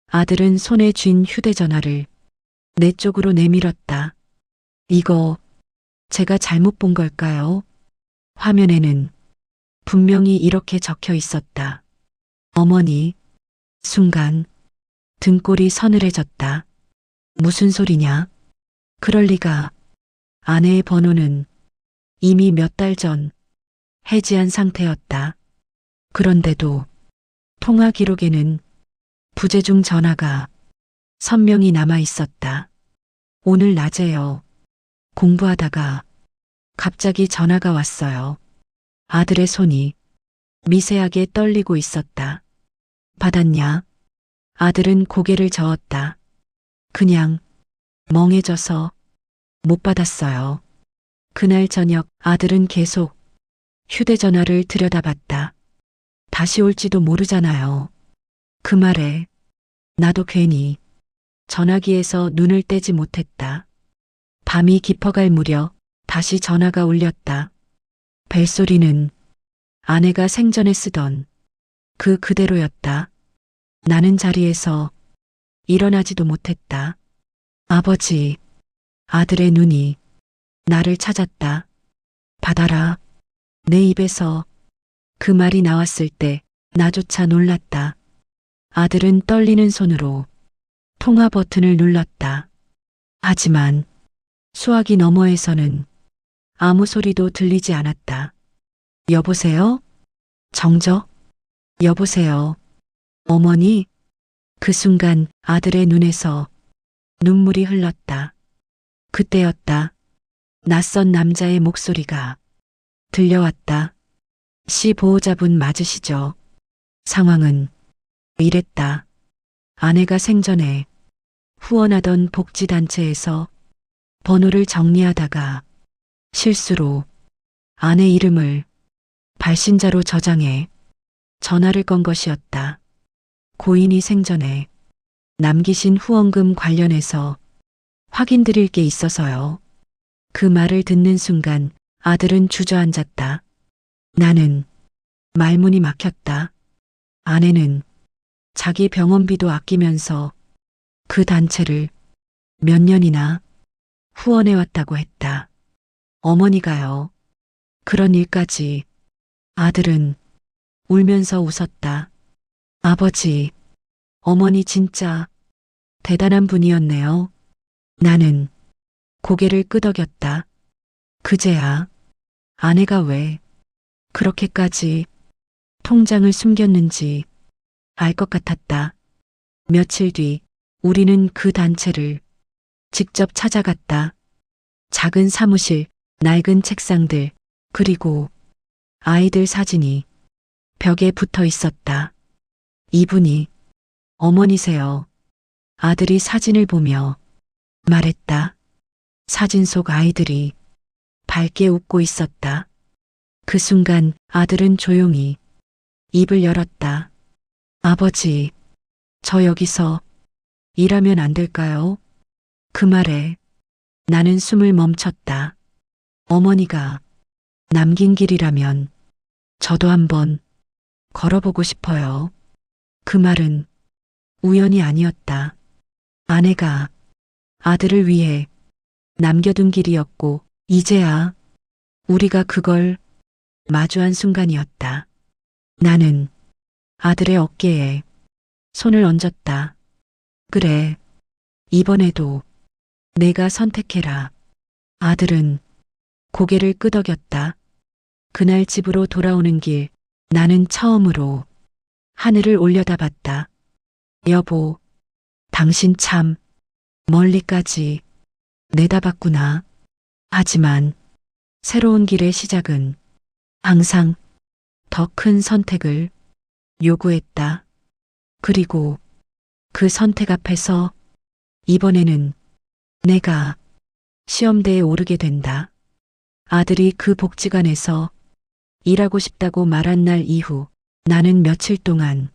아들은 손에 쥔 휴대전화를 내 쪽으로 내밀었다. 이거 제가 잘못 본 걸까요? 화면에는 분명히 이렇게 적혀 있었다. 어머니. 순간 등골이 서늘해졌다. 무슨 소리냐? 그럴 리가. 아내의 번호는 이미 몇 달 전 해지한 상태였다. 그런데도 통화 기록에는 부재중 전화가 선명히 남아 있었다. 오늘 낮에요. 공부하다가 갑자기 전화가 왔어요. 아들의 손이 미세하게 떨리고 있었다. 받았냐? 아들은 고개를 저었다. 그냥 멍해져서 못 받았어요. 그날 저녁 아들은 계속 휴대전화를 들여다봤다. 다시 올지도 모르잖아요. 그 말에 나도 괜히 전화기에서 눈을 떼지 못했다. 밤이 깊어갈 무렵 다시 전화가 울렸다. 벨소리는 아내가 생전에 쓰던 그 그대로였다. 나는 자리에서 일어나지도 못했다. 아버지, 아들의 눈이 나를 찾았다. 받아라. 내 입에서 그 말이 나왔을 때 나조차 놀랐다. 아들은 떨리는 손으로 통화 버튼을 눌렀다. 하지만 수화기 너머에서는 아무 소리도 들리지 않았다. 여보세요? 정적? 여보세요? 어머니? 그 순간 아들의 눈에서 눈물이 흘렀다. 그때였다. 낯선 남자의 목소리가 들려왔다. 시 보호자분 맞으시죠? 상황은 이랬다. 아내가 생전에 후원하던 복지단체에서 번호를 정리하다가 실수로 아내 이름을 발신자로 저장해 전화를 건 것이었다. 고인이 생전에 남기신 후원금 관련해서 확인드릴 게 있어서요. 그 말을 듣는 순간 아들은 주저앉았다. 나는 말문이 막혔다. 아내는 자기 병원비도 아끼면서 그 단체를 몇 년이나 후원해왔다고 했다. 어머니가요. 그런 일까지. 아들은 울면서 웃었다. 아버지, 어머니 진짜 대단한 분이었네요. 나는 고개를 끄덕였다. 그제야 아내가 왜 그렇게까지 통장을 숨겼는지 알 것 같았다. 며칠 뒤 우리는 그 단체를 직접 찾아갔다. 작은 사무실, 낡은 책상들, 그리고 아이들 사진이 벽에 붙어 있었다. 이분이 어머니세요. 아들이 사진을 보며 말했다. 사진 속 아이들이 밝게 웃고 있었다. 그 순간 아들은 조용히 입을 열었다. 아버지, 저 여기서 일하면 안 될까요? 그 말에 나는 숨을 멈췄다. 어머니가 남긴 길이라면 저도 한번 걸어보고 싶어요. 그 말은 우연이 아니었다. 아내가 아들을 위해 남겨둔 길이었고, 이제야 우리가 그걸 마주한 순간이었다. 나는 아들의 어깨에 손을 얹었다. 그래, 이번에도 내가 선택해라. 아들은 고개를 끄덕였다. 그날 집으로 돌아오는 길, 나는 처음으로 하늘을 올려다봤다. 여보, 당신 참 멀리까지 내다봤구나. 하지만 새로운 길의 시작은 항상 더 큰 선택을 요구했다. 그리고 그 선택 앞에서 이번에는 내가 시험대에 오르게 된다. 아들이 그 복지관에서 일하고 싶다고 말한 날 이후 나는 며칠 동안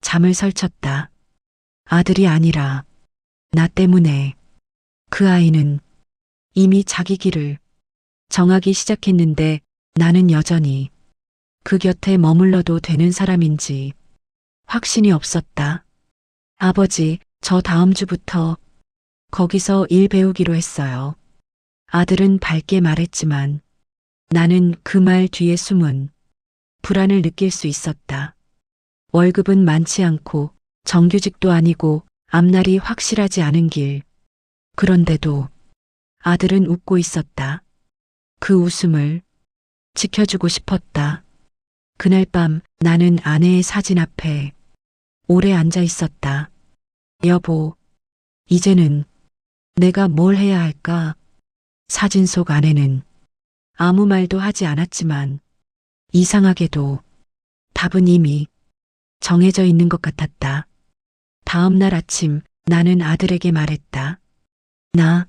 잠을 설쳤다. 아들이 아니라 나 때문에. 그 아이는 이미 자기 길을 정하기 시작했는데 나는 여전히 그 곁에 머물러도 되는 사람인지 확신이 없었다. 아버지, 저 다음 주부터 거기서 일 배우기로 했어요. 아들은 밝게 말했지만 나는 그 말 뒤에 숨은 불안을 느낄 수 있었다. 월급은 많지 않고 정규직도 아니고 앞날이 확실하지 않은 길. 그런데도 아들은 웃고 있었다. 그 웃음을 지켜주고 싶었다. 그날 밤 나는 아내의 사진 앞에 오래 앉아 있었다. 여보, 이제는 내가 뭘 해야 할까? 사진 속 아내는 아무 말도 하지 않았지만 이상하게도 답은 이미 정해져 있는 것 같았다. 다음 날 아침 나는 아들에게 말했다. 나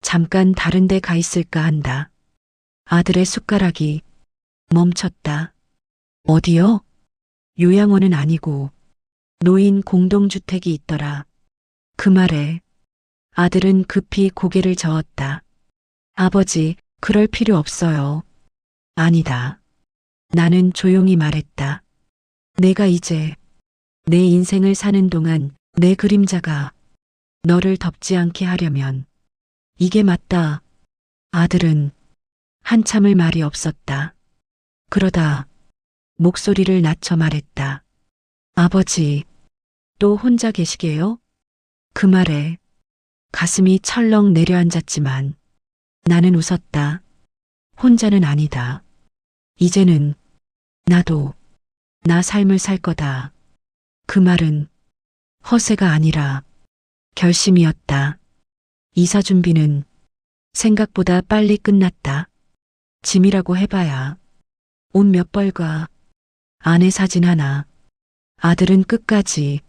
잠깐 다른 데 가 있을까 한다. 아들의 숟가락이 멈췄다. 어디요? 요양원은 아니고 노인 공동주택이 있더라. 그 말에 아들은 급히 고개를 저었다. 아버지, 그럴 필요 없어요. 아니다. 나는 조용히 말했다. 내가 이제 내 인생을 사는 동안 내 그림자가 너를 덮지 않게 하려면 이게 맞다. 아들은 한참을 말이 없었다. 그러다 목소리를 낮춰 말했다. 아버지, 또 혼자 계시게요? 그 말에 가슴이 철렁 내려앉았지만 나는 웃었다. 혼자는 아니다. 이제는 나도 나 삶을 살 거다. 그 말은 허세가 아니라 결심이었다. 이사 준비는 생각보다 빨리 끝났다. 짐이라고 해봐야 옷 몇 벌과 아내 사진 하나. 아들은 끝까지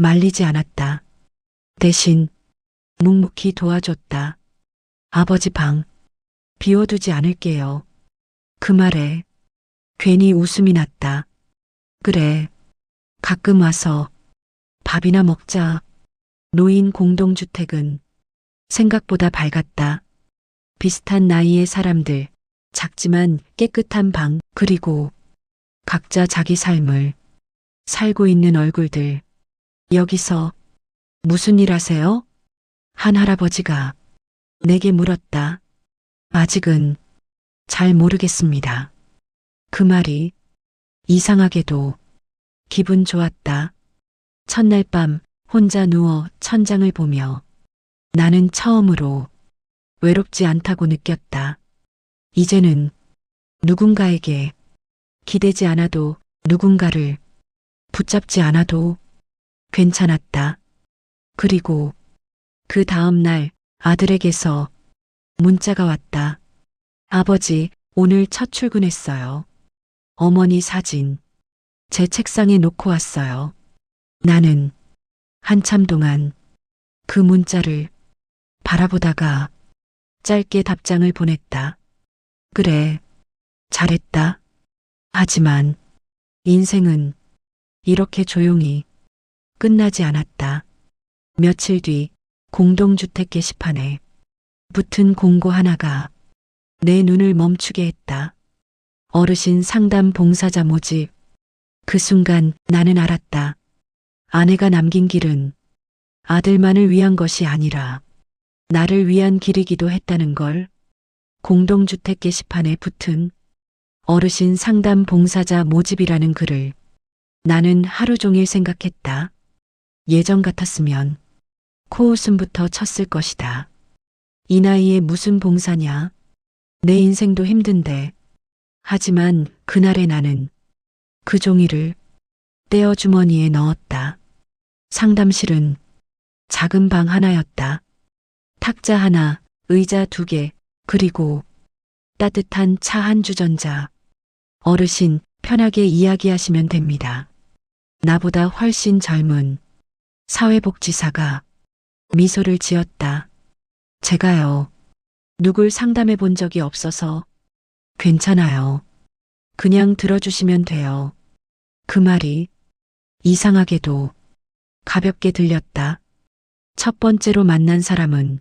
말리지 않았다. 대신 묵묵히 도와줬다. 아버지 방 비워두지 않을게요. 그 말에 괜히 웃음이 났다. 그래, 가끔 와서 밥이나 먹자. 노인 공동주택은 생각보다 밝았다. 비슷한 나이의 사람들, 작지만 깨끗한 방, 그리고 각자 자기 삶을 살고 있는 얼굴들. 여기서 무슨 일 하세요? 한 할아버지가 내게 물었다. 아직은 잘 모르겠습니다. 그 말이 이상하게도 기분 좋았다. 첫날 밤 혼자 누워 천장을 보며 나는 처음으로 외롭지 않다고 느꼈다. 이제는 누군가에게 기대지 않아도, 누군가를 붙잡지 않아도 괜찮았다. 그리고 그 다음 날 아들에게서 문자가 왔다. 아버지, 오늘 첫 출근했어요. 어머니 사진 제 책상에 놓고 왔어요. 나는 한참 동안 그 문자를 바라보다가 짧게 답장을 보냈다. 그래, 잘했다. 하지만 인생은 이렇게 조용히 끝나지 않았다. 며칠 뒤 공동주택 게시판에 붙은 공고 하나가 내 눈을 멈추게 했다. 어르신 상담 봉사자 모집. 그 순간 나는 알았다. 아내가 남긴 길은 아들만을 위한 것이 아니라 나를 위한 길이기도 했다는 걸. 공동주택 게시판에 붙은 어르신 상담 봉사자 모집이라는 글을 나는 하루 종일 생각했다. 예전 같았으면 코웃음부터 쳤을 것이다. 이 나이에 무슨 봉사냐? 내 인생도 힘든데. 하지만 그날의 나는 그 종이를 떼어 주머니에 넣었다. 상담실은 작은 방 하나였다. 탁자 하나, 의자 2개, 그리고 따뜻한 차 한 주전자. 어르신, 편하게 이야기하시면 됩니다. 나보다 훨씬 젊은 사회복지사가 미소를 지었다. 제가요, 누굴 상담해 본 적이 없어서 괜찮아요. 그냥 들어주시면 돼요. 그 말이 이상하게도 가볍게 들렸다. 첫 번째로 만난 사람은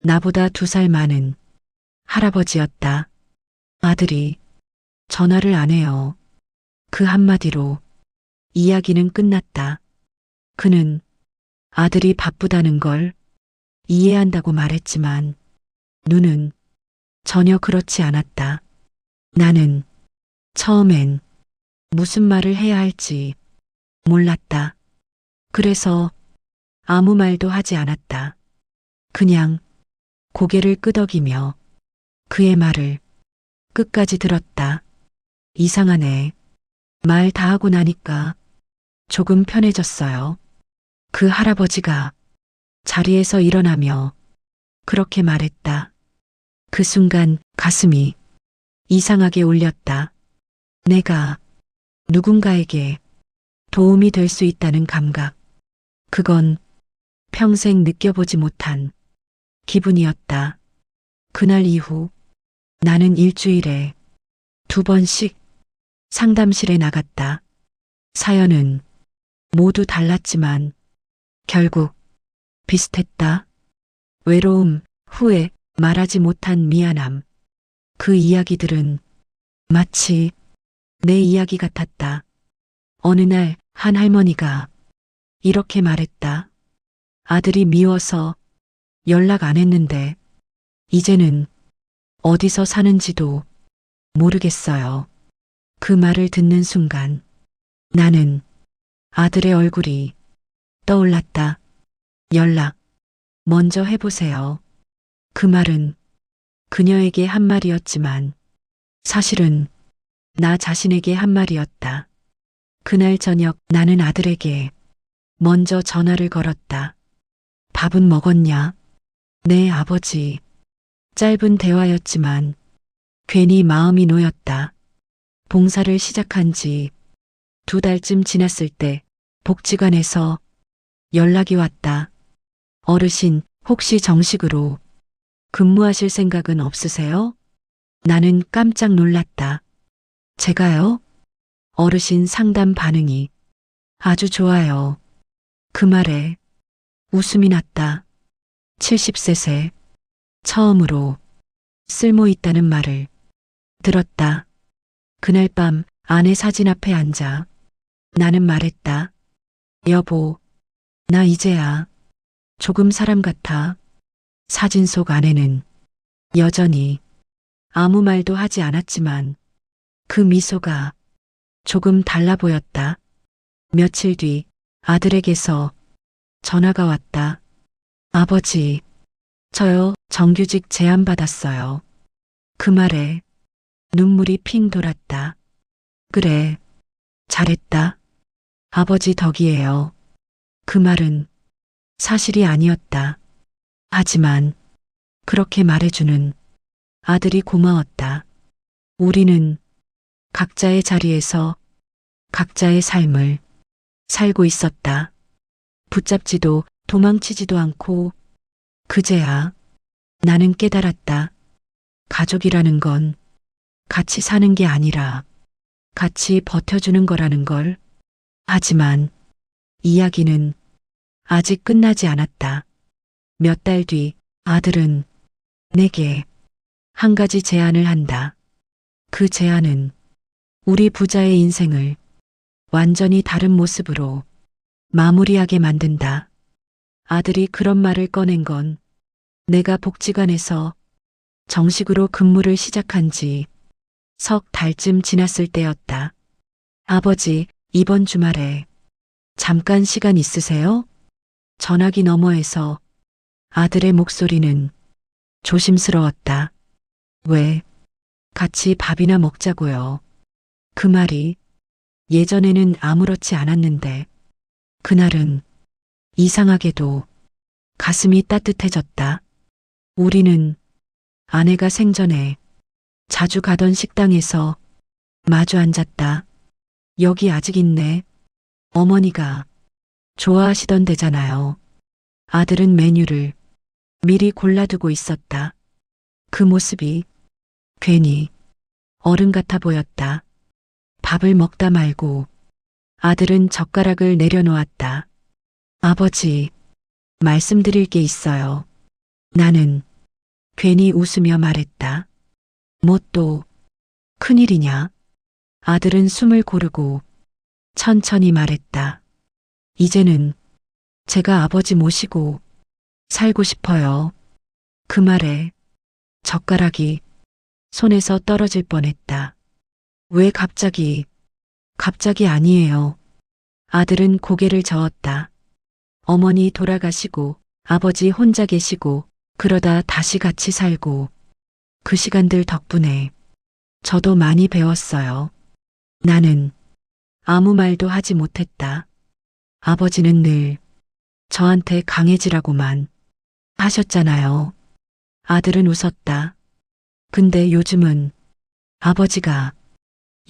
나보다 2살 많은 할아버지였다. 아들이 전화를 안 해요. 그 한마디로 이야기는 끝났다. 그는 아들이 바쁘다는 걸 이해한다고 말했지만 눈은 전혀 그렇지 않았다. 나는 처음엔 무슨 말을 해야 할지 몰랐다. 그래서 아무 말도 하지 않았다. 그냥 고개를 끄덕이며 그의 말을 끝까지 들었다. 이상하네. 말 다 하고 나니까 조금 편해졌어요. 그 할아버지가 자리에서 일어나며 그렇게 말했다. 그 순간 가슴이 이상하게 울렸다. 내가 누군가에게 도움이 될 수 있다는 감각. 그건 평생 느껴보지 못한 기분이었다. 그날 이후 나는 일주일에 2번씩 상담실에 나갔다. 사연은 모두 달랐지만 결국 비슷했다. 외로움, 후회, 말하지 못한 미안함. 그 이야기들은 마치 내 이야기 같았다. 어느 날 한 할머니가 이렇게 말했다. 아들이 미워서 연락 안 했는데 이제는 어디서 사는지도 모르겠어요. 그 말을 듣는 순간 나는 아들의 얼굴이 떠올랐다. 연락 먼저 해보세요. 그 말은 그녀에게 한 말이었지만 사실은 나 자신에게 한 말이었다. 그날 저녁 나는 아들에게 먼저 전화를 걸었다. 밥은 먹었냐? 네, 아버지. 짧은 대화였지만 괜히 마음이 놓였다. 봉사를 시작한 지 2달쯤 지났을 때 복지관에서 연락이 왔다. 어르신, 혹시 정식으로 근무하실 생각은 없으세요? 나는 깜짝 놀랐다. 제가요? 어르신 상담 반응이 아주 좋아요. 그 말에 웃음이 났다. 70세 처음으로 쓸모 있다는 말을 들었다. 그날 밤 아내 사진 앞에 앉아 나는 말했다. 여보, 나 이제야 조금 사람 같아. 사진 속 아내는 여전히 아무 말도 하지 않았지만 그 미소가 조금 달라 보였다. 며칠 뒤 아들에게서 전화가 왔다. 아버지, 저요, 정규직 제안 받았어요. 그 말에 눈물이 핑 돌았다. 그래, 잘했다. 아버지 덕이에요. 그 말은 사실이 아니었다. 하지만 그렇게 말해주는 아들이 고마웠다. 우리는 각자의 자리에서 각자의 삶을 살고 있었다. 붙잡지도 도망치지도 않고 그제야 나는 깨달았다. 가족이라는 건 같이 사는 게 아니라 같이 버텨주는 거라는 걸. 하지만 이야기는 아직 끝나지 않았다. 몇 달 뒤 아들은 내게 한 가지 제안을 한다. 그 제안은 우리 부자의 인생을 완전히 다른 모습으로 마무리하게 만든다. 아들이 그런 말을 꺼낸 건 내가 복지관에서 정식으로 근무를 시작한 지 석 달쯤 지났을 때였다. 아버지, 이번 주말에 잠깐 시간 있으세요? 전화기 너머에서 아들의 목소리는 조심스러웠다. 왜? 같이 밥이나 먹자고요. 그 말이 예전에는 아무렇지 않았는데 그날은 이상하게도 가슴이 따뜻해졌다. 우리는 아내가 생전에 자주 가던 식당에서 마주 앉았다. 여기 아직 있네. 어머니가 좋아하시던 데잖아요. 아들은 메뉴를 미리 골라두고 있었다. 그 모습이 괜히 어른 같아 보였다. 밥을 먹다 말고 아들은 젓가락을 내려놓았다. 아버지, 말씀드릴 게 있어요. 나는 괜히 웃으며 말했다. 뭐 또 큰일이냐? 아들은 숨을 고르고 천천히 말했다. 이제는 제가 아버지 모시고 살고 싶어요. 그 말에 젓가락이 손에서 떨어질 뻔했다. 왜 갑자기 아니에요. 아들은 고개를 저었다. 어머니 돌아가시고 아버지 혼자 계시고 그러다 다시 같이 살고 그 시간들 덕분에 저도 많이 배웠어요. 나는 아무 말도 하지 못했다. 아버지는 늘 저한테 강해지라고만 하셨잖아요. 아들은 웃었다. 근데 요즘은 아버지가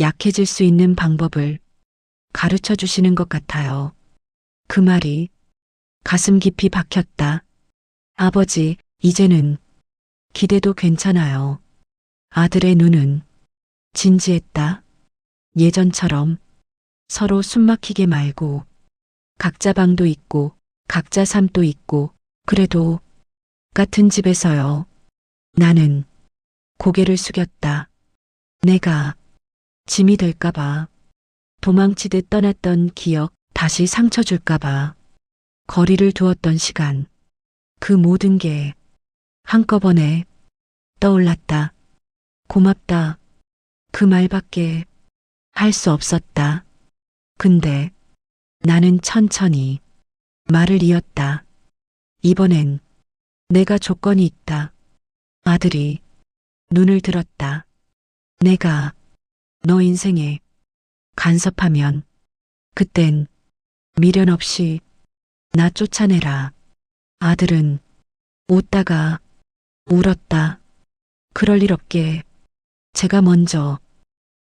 약해질 수 있는 방법을 가르쳐 주시는 것 같아요. 그 말이 가슴 깊이 박혔다. 아버지, 이제는 기대도 괜찮아요. 아들의 눈은 진지했다. 예전처럼 서로 숨막히게 말고 각자 방도 있고 각자 삶도 있고 그래도 같은 집에서요. 나는 고개를 숙였다. 내가 짐이 될까봐 도망치듯 떠났던 기억 다시 상처 줄까봐 거리를 두었던 시간 그 모든 게 한꺼번에 떠올랐다. 고맙다. 그 말밖에 할 수 없었다. 근데 나는 천천히 말을 이었다. 이번엔 내가 조건이 있다. 아들이 눈을 들었다. 내가 너 인생에 간섭하면 그땐 미련 없이 나 쫓아내라. 아들은 웃다가 울었다. 그럴 일 없게 제가 먼저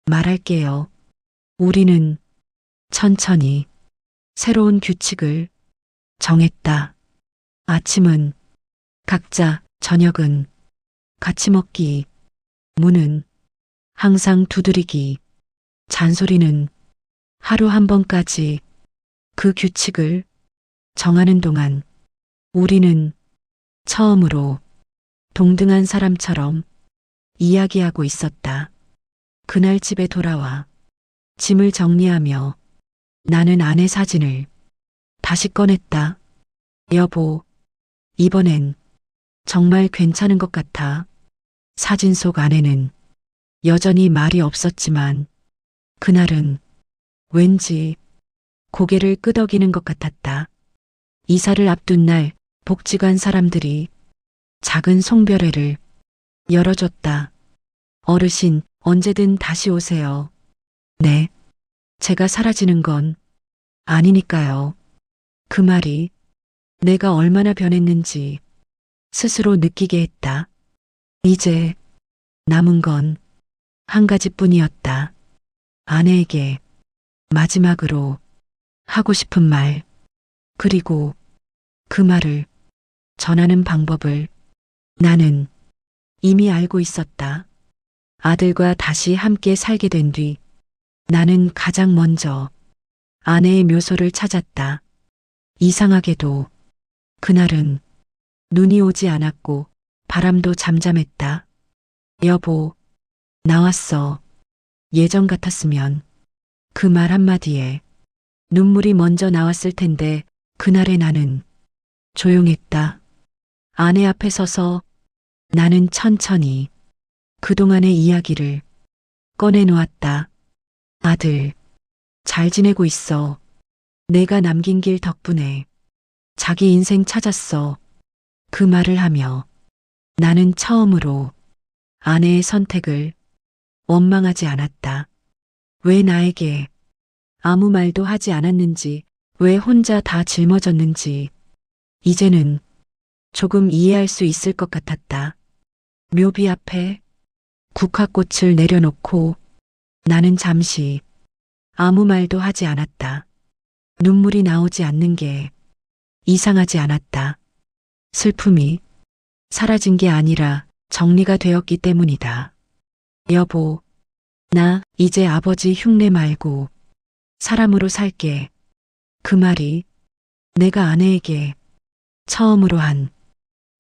말할게요. 우리는 천천히 새로운 규칙을 정했다. 아침은 각자, 저녁은 같이 먹기, 문은 항상 두드리기, 잔소리는 하루 한 번까지. 그 규칙을 정하는 동안 우리는 처음으로 동등한 사람처럼 이야기하고 있었다. 그날 집에 돌아와 짐을 정리하며 나는 아내 사진을 다시 꺼냈다. 여보, 이번엔 정말 괜찮은 것 같아. 사진 속 아내는 여전히 말이 없었지만 그날은 왠지 고개를 끄덕이는 것 같았다. 이사를 앞둔 날 복지관 사람들이 작은 송별회를 열어줬다. 어르신, 언제든 다시 오세요. 네, 제가 사라지는 건 아니니까요. 그 말이 내가 얼마나 변했는지 스스로 느끼게 했다. 이제 남은 건 한 가지뿐이었다. 아내에게 마지막으로 하고 싶은 말, 그리고 그 말을 전하는 방법을 나는 이미 알고 있었다. 아들과 다시 함께 살게 된 뒤 나는 가장 먼저 아내의 묘소를 찾았다. 이상하게도 그날은 눈이 오지 않았고 바람도 잠잠했다. 여보, 나왔어. 예전 같았으면 그 말 한마디에 눈물이 먼저 나왔을 텐데 그날의 나는 조용했다. 아내 앞에 서서 나는 천천히 그동안의 이야기를 꺼내놓았다. 아들, 잘 지내고 있어. 내가 남긴 길 덕분에 자기 인생 찾았어. 그 말을 하며 나는 처음으로 아내의 선택을 원망하지 않았다. 왜 나에게 아무 말도 하지 않았는지, 왜 혼자 다 짊어졌는지, 이제는 조금 이해할 수 있을 것 같았다. 묘비 앞에 국화꽃을 내려놓고 나는 잠시 아무 말도 하지 않았다. 눈물이 나오지 않는 게 이상하지 않았다. 슬픔이 사라진 게 아니라 정리가 되었기 때문이다. 여보, 나 이제 아버지 흉내 말고 사람으로 살게. 그 말이 내가 아내에게 처음으로 한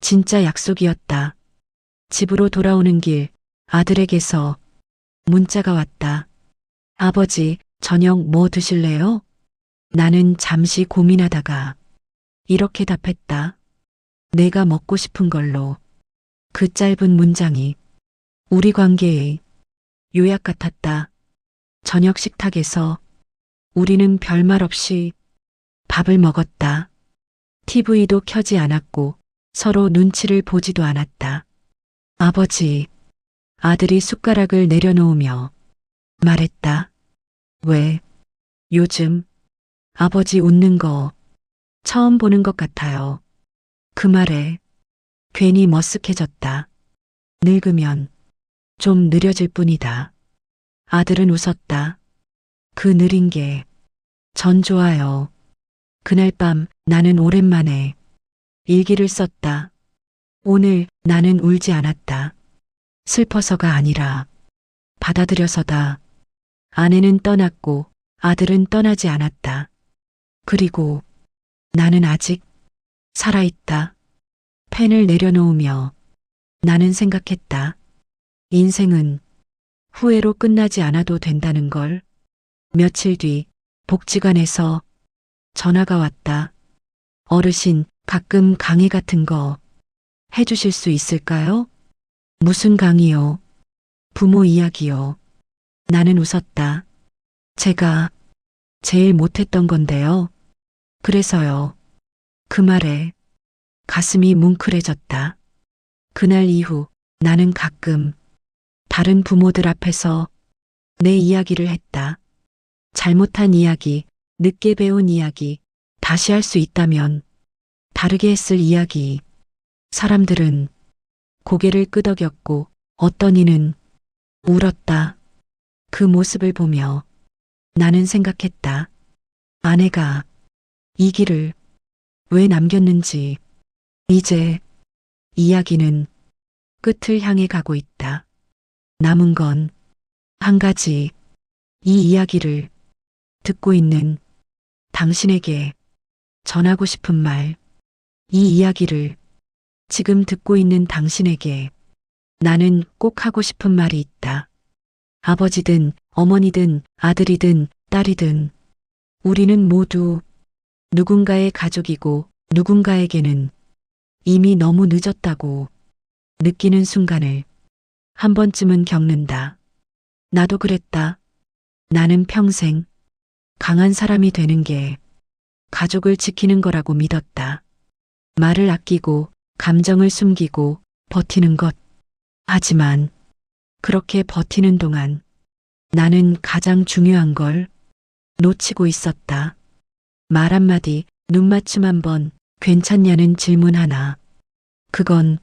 진짜 약속이었다. 집으로 돌아오는 길 아들에게서 문자가 왔다. 아버지, 저녁 뭐 드실래요? 나는 잠시 고민하다가 이렇게 답했다. 내가 먹고 싶은 걸로. 그 짧은 문장이 우리 관계의 요약 같았다. 저녁 식탁에서 우리는 별말 없이 밥을 먹었다. TV도 켜지 않았고 서로 눈치를 보지도 않았다. 아버지, 아들이 숟가락을 내려놓으며 말했다. 왜? 요즘 아버지 웃는 거 처음 보는 것 같아요. 그 말에 괜히 머쓱해졌다. 늙으면 좀 느려질 뿐이다. 아들은 웃었다. 그 느린 게 전 좋아요. 그날 밤 나는 오랜만에 일기를 썼다. 오늘 나는 울지 않았다. 슬퍼서가 아니라 받아들여서다. 아내는 떠났고 아들은 떠나지 않았다. 그리고 나는 아직 살아있다. 펜을 내려놓으며 나는 생각했다. 인생은 후회로 끝나지 않아도 된다는 걸. 며칠 뒤 복지관에서 전화가 왔다. 어르신, 가끔 강의 같은 거 해주실 수 있을까요? 무슨 강의요? 부모 이야기요. 나는 웃었다. 제가 제일 못했던 건데요. 그래서요. 그 말에 가슴이 뭉클해졌다. 그날 이후 나는 가끔 다른 부모들 앞에서 내 이야기를 했다. 잘못한 이야기, 늦게 배운 이야기, 다시 할 수 있다면 다르게 했을 이야기. 사람들은 고개를 끄덕였고 어떤 이는 울었다. 그 모습을 보며 나는 생각했다. 아내가 이 길을 왜 남겼는지. 이제 이야기는 끝을 향해 가고 있다. 남은 건 한 가지. 이 이야기를 듣고 있는 당신에게 전하고 싶은 말. 이 이야기를 지금 듣고 있는 당신에게 나는 꼭 하고 싶은 말이 있다. 아버지든 어머니든 아들이든 딸이든 우리는 모두 누군가의 가족이고 누군가에게는 이미 너무 늦었다고 느끼는 순간을 한 번쯤은 겪는다. 나도 그랬다. 나는 평생 강한 사람이 되는 게 가족을 지키는 거라고 믿었다. 말을 아끼고 감정을 숨기고 버티는 것. 하지만 그렇게 버티는 동안 나는 가장 중요한 걸 놓치고 있었다. 말 한마디, 눈맞춤 한 번, 괜찮냐는 질문 하나. 그건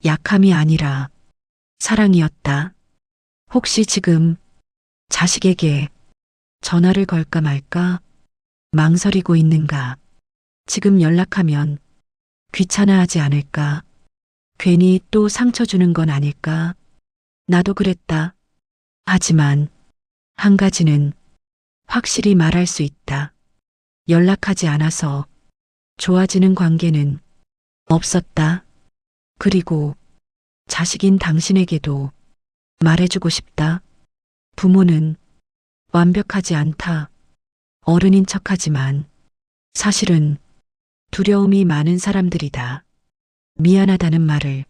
약함이 아니라 사랑이었다. 혹시 지금 자식에게 전화를 걸까 말까 망설이고 있는가? 지금 연락하면 귀찮아하지 않을까? 괜히 또 상처 주는 건 아닐까? 나도 그랬다. 하지만 한 가지는 확실히 말할 수 있다. 연락하지 않아서 좋아지는 관계는 없었다. 그리고 자식인 당신에게도 말해주고 싶다. 부모는 완벽하지 않다. 어른인 척하지만 사실은 두려움이 많은 사람들이다. 미안하다는 말을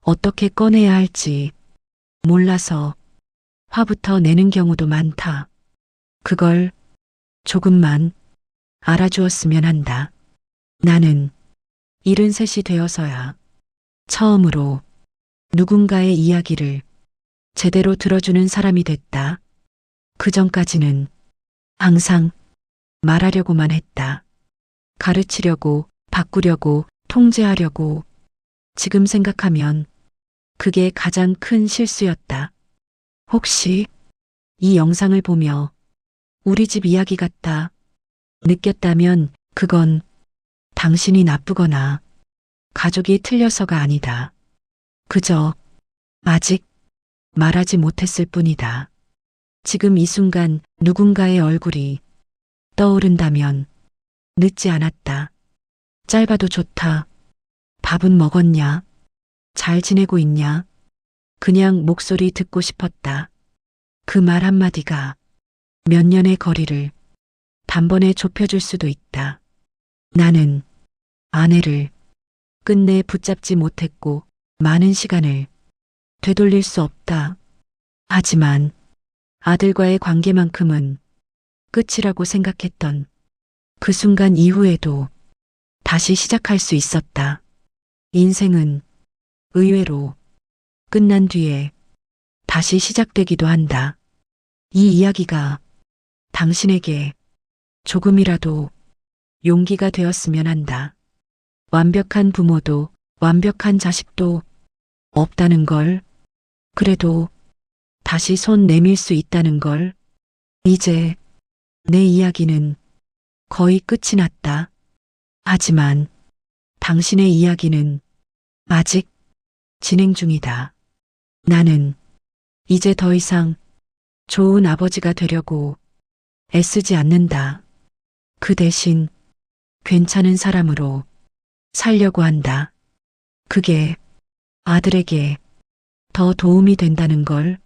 어떻게 꺼내야 할지 몰라서 화부터 내는 경우도 많다. 그걸 조금만 알아주었으면 한다. 나는 73이 되어서야 처음으로 누군가의 이야기를 제대로 들어주는 사람이 됐다. 그 전까지는 항상 말하려고만 했다. 가르치려고, 바꾸려고, 통제하려고. 지금 생각하면 그게 가장 큰 실수였다. 혹시 이 영상을 보며 우리 집 이야기 같다 느꼈다면 그건 당신이 나쁘거나 가족이 틀려서가 아니다. 그저 아직 말하지 못했을 뿐이다. 지금 이 순간 누군가의 얼굴이 떠오른다면 늦지 않았다. 짧아도 좋다. 밥은 먹었냐? 잘 지내고 있냐? 그냥 목소리 듣고 싶었다. 그 말 한마디가 몇 년의 거리를 단번에 좁혀줄 수도 있다. 나는 아내를 끝내 붙잡지 못했고 많은 시간을 되돌릴 수 없다. 하지만 아들과의 관계만큼은 끝이라고 생각했던 그 순간 이후에도 다시 시작할 수 있었다. 인생은 의외로 끝난 뒤에 다시 시작되기도 한다. 이 이야기가 당신에게 조금이라도 용기가 되었으면 한다. 완벽한 부모도 완벽한 자식도 없다는 걸, 그래도 다시 손 내밀 수 있다는 걸. 이제 내 이야기는 거의 끝이 났다. 하지만 당신의 이야기는 아직 진행 중이다. 나는 이제 더 이상 좋은 아버지가 되려고 애쓰지 않는다. 그 대신 괜찮은 사람으로 살려고 한다. 그게 아들에게 더 도움이 된다는 걸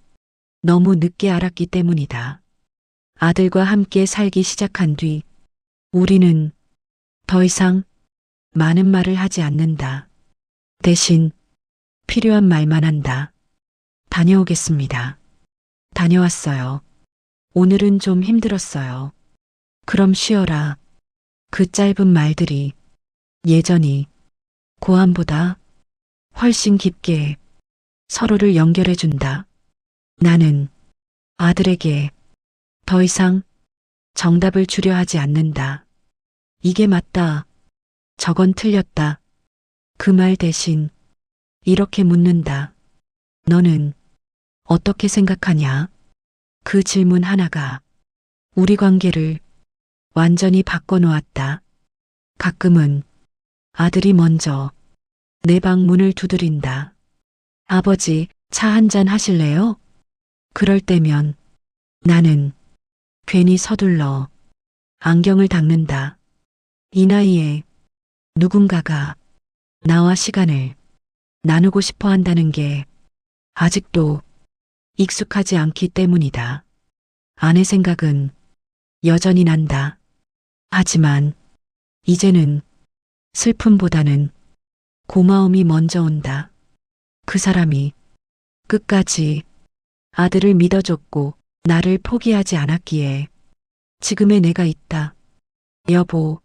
너무 늦게 알았기 때문이다. 아들과 함께 살기 시작한 뒤 우리는 더 이상 많은 말을 하지 않는다. 대신 필요한 말만 한다. 다녀오겠습니다. 다녀왔어요. 오늘은 좀 힘들었어요. 그럼 쉬어라. 그 짧은 말들이 예전이 고함보다 훨씬 깊게 서로를 연결해준다. 나는 아들에게 더 이상 정답을 주려 하지 않는다. 이게 맞다. 저건 틀렸다. 그 말 대신 이렇게 묻는다. 너는 어떻게 생각하냐? 그 질문 하나가 우리 관계를 완전히 바꿔놓았다. 가끔은 아들이 먼저 내 방 문을 두드린다. 아버지, 차 한잔 하실래요? 그럴 때면 나는 괜히 서둘러 안경을 닦는다. 이 나이에 누군가가 나와 시간을 나누고 싶어 한다는 게 아직도 익숙하지 않기 때문이다. 아내 생각은 여전히 난다. 하지만 이제는 슬픔보다는 고마움이 먼저 온다. 그 사람이 끝까지 아들을 믿어줬고 나를 포기하지 않았기에 지금의 내가 있다. 여보,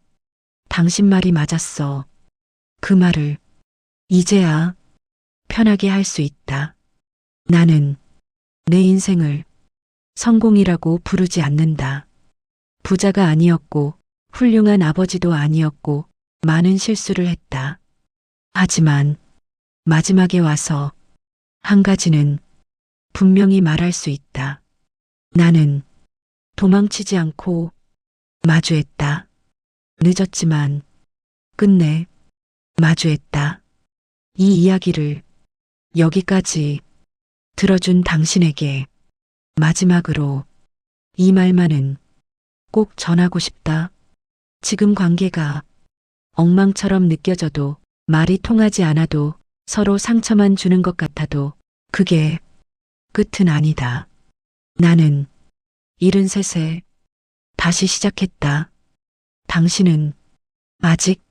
당신 말이 맞았어. 그 말을 이제야 편하게 할 수 있다. 나는 내 인생을 성공이라고 부르지 않는다. 부자가 아니었고 훌륭한 아버지도 아니었고 많은 실수를 했다. 하지만 마지막에 와서 한 가지는 분명히 말할 수 있다. 나는 도망치지 않고 마주했다. 늦었지만 끝내 마주했다. 이 이야기를 여기까지 들어준 당신에게 마지막으로 이 말만은 꼭 전하고 싶다. 지금 관계가 엉망처럼 느껴져도 말이 통하지 않아도 서로 상처만 주는 것 같아도 그게 끝은 아니다. 나는 73세 다시 시작했다. 당신은 아직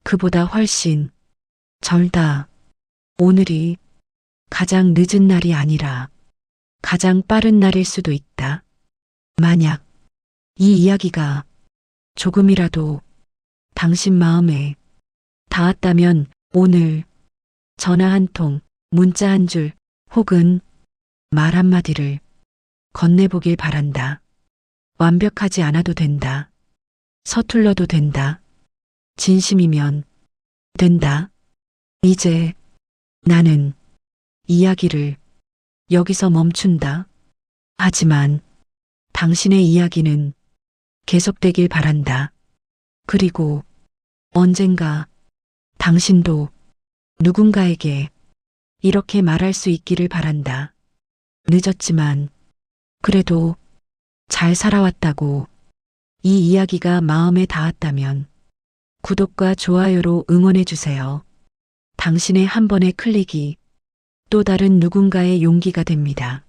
그보다 훨씬 절다. 오늘이 가장 늦은 날이 아니라 가장 빠른 날일 수도 있다. 만약 이 이야기가 조금이라도 당신 마음에 닿았다면 오늘 전화 한 통, 문자 한 줄, 혹은 말 한마디를 건네보길 바란다. 완벽하지 않아도 된다. 서툴러도 된다. 진심이면 된다. 이제 나는 이야기를 여기서 멈춘다. 하지만 당신의 이야기는 계속되길 바란다. 그리고 언젠가 당신도 누군가에게 이렇게 말할 수 있기를 바란다. 늦었지만 그래도 잘 살아왔다고. 이 이야기가 마음에 닿았다면 구독과 좋아요로 응원해 주세요. 당신의 한 번의 클릭이 또 다른 누군가의 용기가 됩니다.